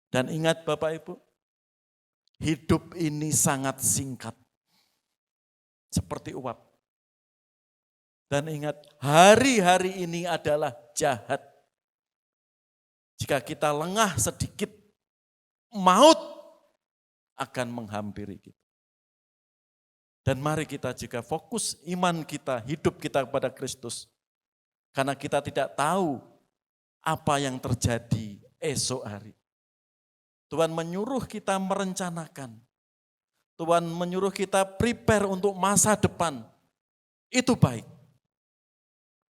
Dan ingat Bapak Ibu, hidup ini sangat singkat. Seperti uap. Dan ingat, hari-hari ini adalah jahat. Jika kita lengah sedikit, maut akan menghampiri kita. Dan mari kita juga fokus iman kita, hidup kita kepada Kristus. Karena kita tidak tahu apa yang terjadi esok hari. Tuhan menyuruh kita merencanakan. Tuhan menyuruh kita prepare untuk masa depan. Itu baik.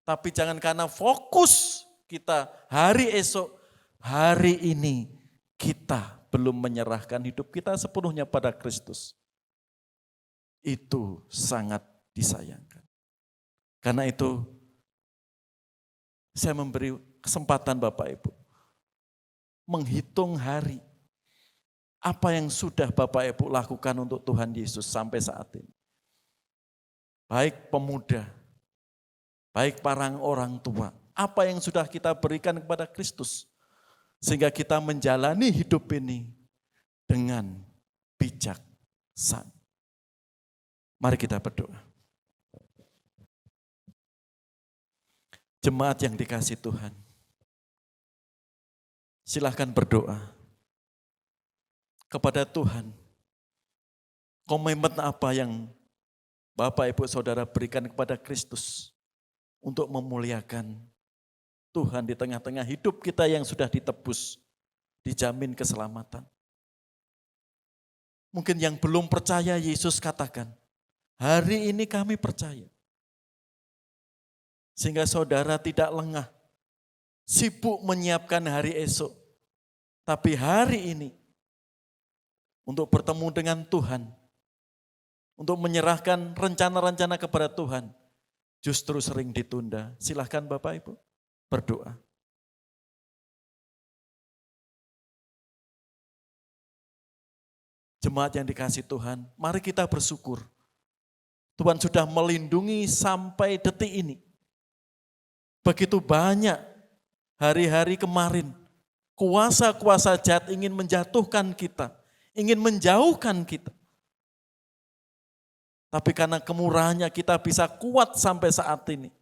Tapi jangan karena fokus kita hari esok, hari ini kita belum menyerahkan hidup kita sepenuhnya pada Kristus. Itu sangat disayangkan. Karena itu saya memberi kesempatan Bapak Ibu menghitung hari apa yang sudah Bapak Ibu lakukan untuk Tuhan Yesus sampai saat ini. Baik pemuda, baik para orang tua, apa yang sudah kita berikan kepada Kristus sehingga kita menjalani hidup ini dengan bijaksana. Mari kita berdoa. Jemaat yang dikasihi Tuhan, silahkan berdoa kepada Tuhan. Komitmen apa yang Bapak, Ibu, Saudara berikan kepada Kristus untuk memuliakan Tuhan di tengah-tengah hidup kita yang sudah ditebus, dijamin keselamatan. Mungkin yang belum percaya Yesus katakan, hari ini kami percaya. Sehingga saudara tidak lengah, sibuk menyiapkan hari esok. Tapi hari ini, untuk bertemu dengan Tuhan, untuk menyerahkan rencana-rencana kepada Tuhan, justru sering ditunda. Silahkan Bapak Ibu berdoa. Jemaat yang dikasihi Tuhan, mari kita bersyukur. Tuhan sudah melindungi sampai detik ini. Begitu banyak hari-hari kemarin, kuasa-kuasa jahat ingin menjatuhkan kita, ingin menjauhkan kita. Tapi karena kemurahannya kita bisa kuat sampai saat ini.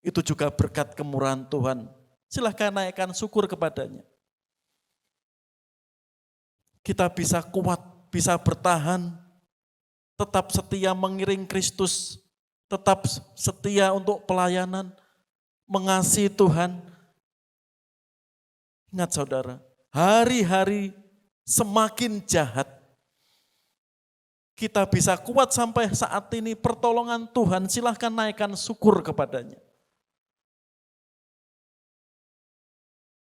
Itu juga berkat kemurahan Tuhan. Silahkan naikkan syukur kepadanya. Kita bisa kuat, bisa bertahan, tetap setia mengiring Kristus, tetap setia untuk pelayanan, mengasihi Tuhan. Ingat saudara, hari-hari semakin jahat. Kita bisa kuat sampai saat ini pertolongan Tuhan, silahkan naikkan syukur kepadanya.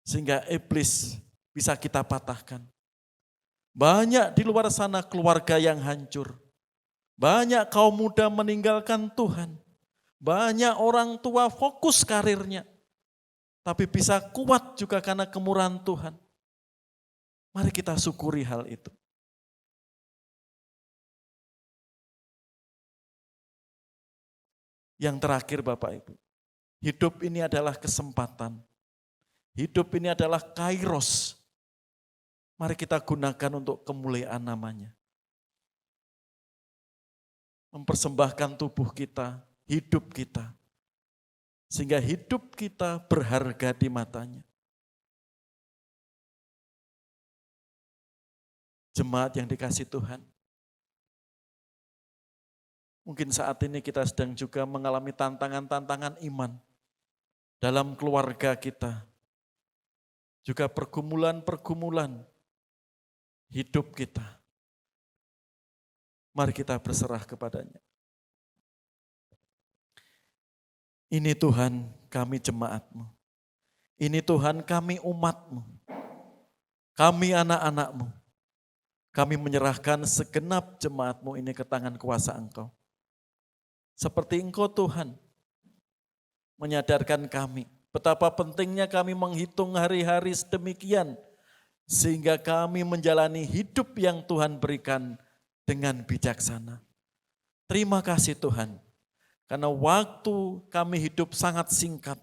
Sehingga iblis bisa kita patahkan. Banyak di luar sana keluarga yang hancur. Banyak kaum muda meninggalkan Tuhan. Banyak orang tua fokus karirnya. Tapi bisa kuat juga karena kemurahan Tuhan. Mari kita syukuri hal itu. Yang terakhir Bapak Ibu, hidup ini adalah kesempatan. Hidup ini adalah kairos. Mari kita gunakan untuk kemuliaan namanya. Mempersembahkan tubuh kita, hidup kita. Sehingga hidup kita berharga di matanya. Jemaat yang dikasihi Tuhan. Mungkin saat ini kita sedang juga mengalami tantangan-tantangan iman dalam keluarga kita. Juga pergumulan-pergumulan hidup kita. Mari kita berserah kepadanya. Ini Tuhan kami jemaat-Mu. Ini Tuhan kami umat-Mu. Kami anak-anak-Mu. Kami menyerahkan segenap jemaat-Mu ini ke tangan kuasa Engkau. Seperti Engkau Tuhan menyadarkan kami betapa pentingnya kami menghitung hari-hari sedemikian sehingga kami menjalani hidup yang Tuhan berikan dengan bijaksana. Terima kasih Tuhan, karena waktu kami hidup sangat singkat.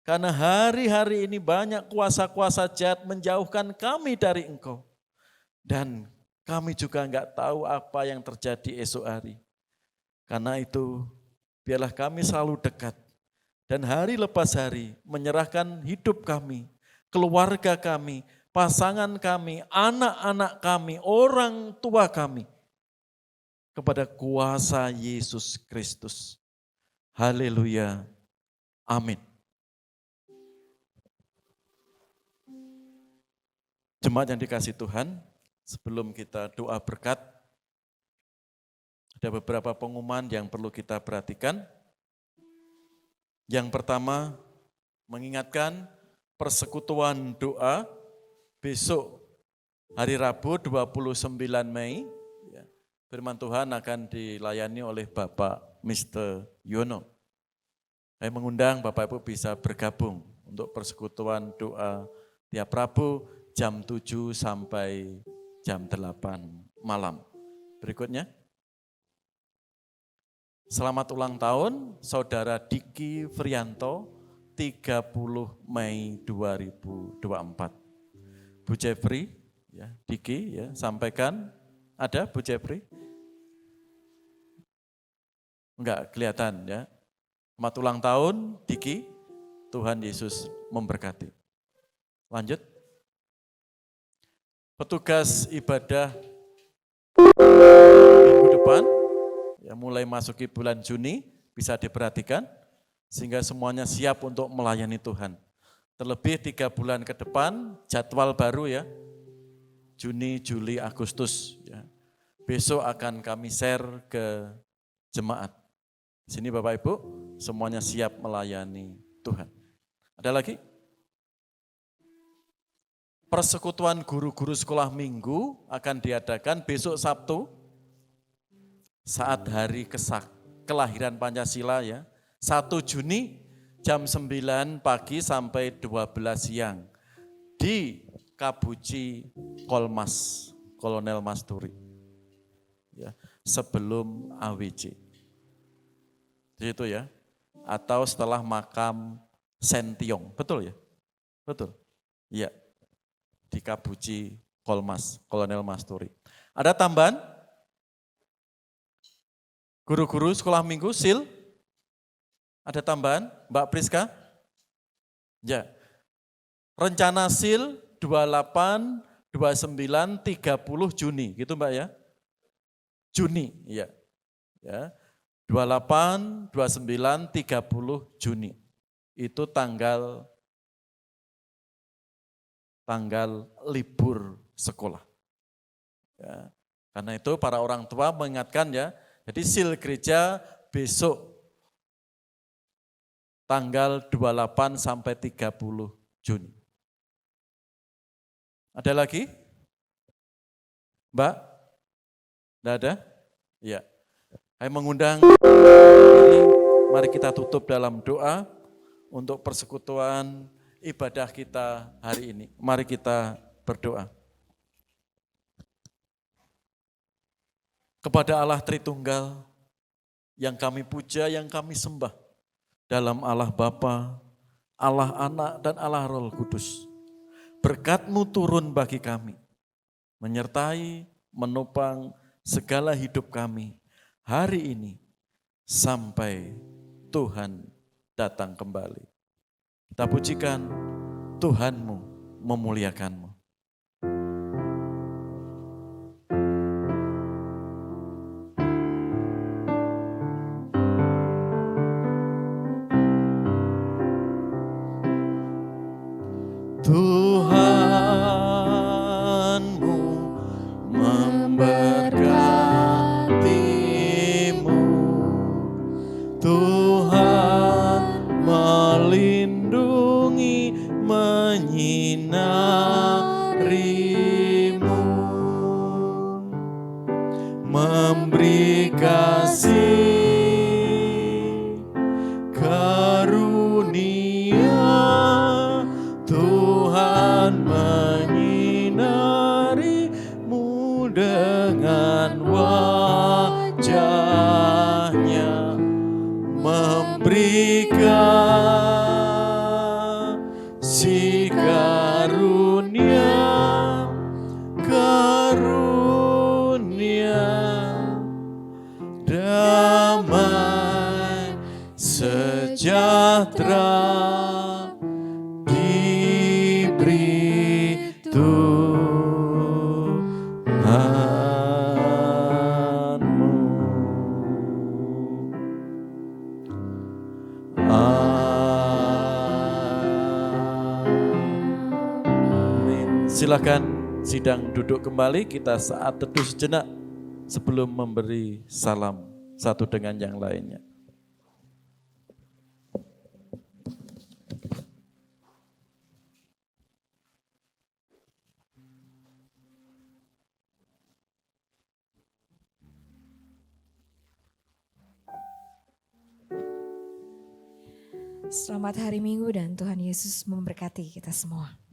Karena hari-hari ini banyak kuasa-kuasa jahat menjauhkan kami dari Engkau. Dan kami juga enggak tahu apa yang terjadi esok hari. Karena itu biarlah kami selalu dekat. Dan hari lepas hari menyerahkan hidup kami, keluarga kami, pasangan kami, anak-anak kami, orang tua kami. Kepada kuasa Yesus Kristus. Haleluya. Amin. Jemaat yang dikasihi Tuhan, sebelum kita doa berkat, ada beberapa pengumuman yang perlu kita perhatikan. Yang pertama, mengingatkan persekutuan doa besok hari Rabu 29 Mei. Firman Tuhan akan dilayani oleh Bapak Mr. Yono. Saya mengundang Bapak Ibu bisa bergabung untuk persekutuan doa tiap Rabu jam 7 sampai jam 8 malam. Berikutnya, selamat ulang tahun Saudara Diki Frianto, 30 Mei 2024. Bu Jeffrey, ya, Diki, ya, sampaikan. Ada Bu Jeffrey? Enggak kelihatan ya. Selamat ulang tahun Diki, Tuhan Yesus memberkati. Lanjut. Petugas ibadah minggu depan, ya, mulai masuki bulan Juni, bisa diperhatikan, sehingga semuanya siap untuk melayani Tuhan. Terlebih 3 bulan ke depan, jadwal baru ya, Juni, Juli, Agustus. Ya. Besok akan kami share ke jemaat. Di sini Bapak Ibu, semuanya siap melayani Tuhan. Ada lagi? Persekutuan guru-guru sekolah minggu akan diadakan besok Sabtu saat hari kelahiran Pancasila ya. 1 Juni jam 9 pagi sampai 12 siang di Kabuci Kolmas, Kolonel Masturi. Ya, sebelum AWJ. Itu ya. Atau setelah makam Sentiong. Betul ya? Betul. Iya. Di Kabuci Kolmas, Kolonel Masturi. Ada tambahan? Guru-guru sekolah minggu, SIL? Ada tambahan? Mbak Priska? Ya. Rencana SIL 28, 29, 30 Juni, gitu Mbak ya? Juni, ya. Ya. 28, 29, 30 Juni. Itu tanggal libur sekolah. Ya, karena itu para orang tua mengingatkan ya, jadi SIL gereja besok tanggal 28 sampai 30 Juni. Ada lagi? Mbak? Tidak ada? Ya. Saya mengundang ini, mari kita tutup dalam doa untuk persekutuan ibadah kita hari ini. Mari kita berdoa. Kepada Allah Tritunggal yang kami puja, yang kami sembah dalam Allah Bapa, Allah Anak dan Allah Roh Kudus. Berkat-Mu turun bagi kami. menyertai, menopang segala hidup kami hari ini sampai Tuhan datang kembali. Kita pujikan Tuhanmu memuliakanmu. Tuhanmu memberkatimu, Tuhan melindungi, menyinarimu, memberi kasih karunia, Tuhan menyinarimu dengan wajah-Nya, memberikan si karunia, damai sejahtera diberi Tuhanmu. Amin. Silakan sidang duduk kembali, kita saat teduh sejenak sebelum memberi salam satu dengan yang lainnya. Selamat hari Minggu dan Tuhan Yesus memberkati kita semua.